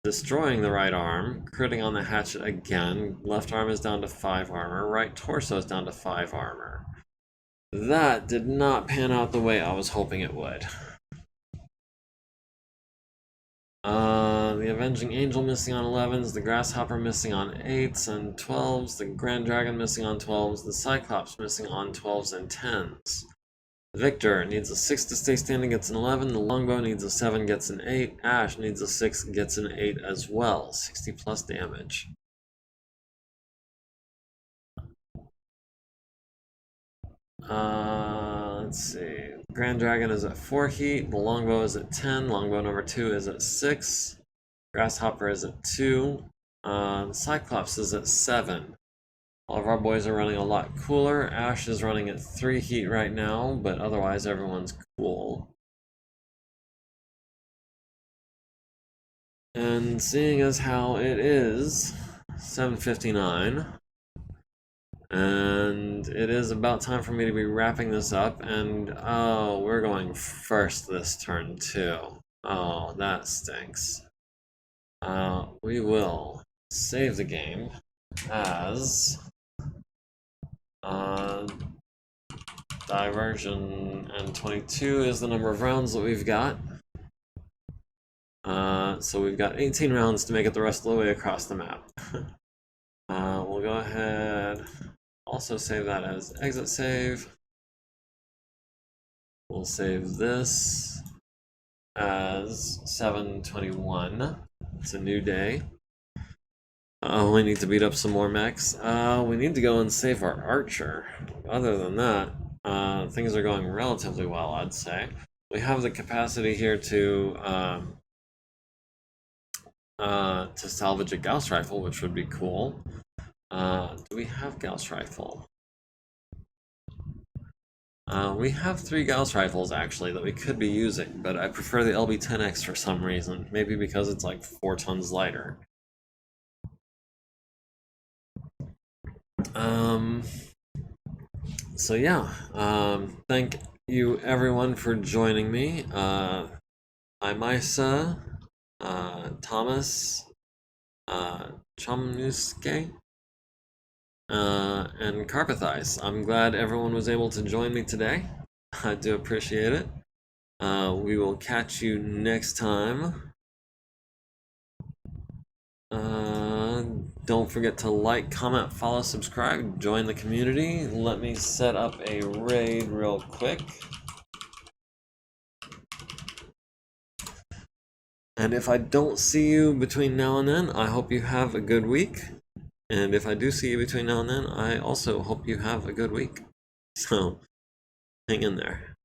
destroying the right arm, critting on the hatchet again. Left arm is down to 5 armor, right torso is down to 5 armor. That did not pan out the way I was hoping it would. The Avenging Angel missing on 11s, the Grasshopper missing on 8s and 12s, the Grand Dragon missing on 12s, the Cyclops missing on 12s and 10s. Victor needs a 6 to stay standing, gets an 11, the Longbow needs a 7, gets an 8, Ash needs a 6, gets an 8 as well, 60 plus damage. Let's see. Grand Dragon is at 4 heat, the Longbow is at 10, Longbow number 2 is at 6, Grasshopper is at 2, Cyclops is at 7. All of our boys are running a lot cooler. Ash is running at 3 heat right now, but otherwise everyone's cool. And seeing as how it is 7:59, and it is about time for me to be wrapping this up, and oh, we're going first this turn too. Oh, that stinks. We will save the game as diversion, and 22 is the number of rounds that we've got. So we've got 18 rounds to make it the rest of the way across the map. We'll go ahead, also save that as exit save. We'll save this as 7:21. It's a new day. We need to beat up some more mechs. We need to go and save our archer. Other than that, things are going relatively well, I'd say. We have the capacity here to salvage a Gauss rifle, which would be cool. Do we have Gauss rifle? We have 3 Gauss rifles actually that we could be using, but I prefer the LB-10X for some reason. Maybe because it's like 4 tons lighter. So yeah, thank you everyone for joining me. Imisa, Thomas, Chomnuske, and Carpathice. I'm glad everyone was able to join me today. I do appreciate it. We will catch you next time. Don't forget to like, comment, follow, subscribe, join the community. Let me set up a raid real quick. And if I don't see you between now and then, I hope you have a good week. And if I do see you between now and then, I also hope you have a good week. So, hang in there.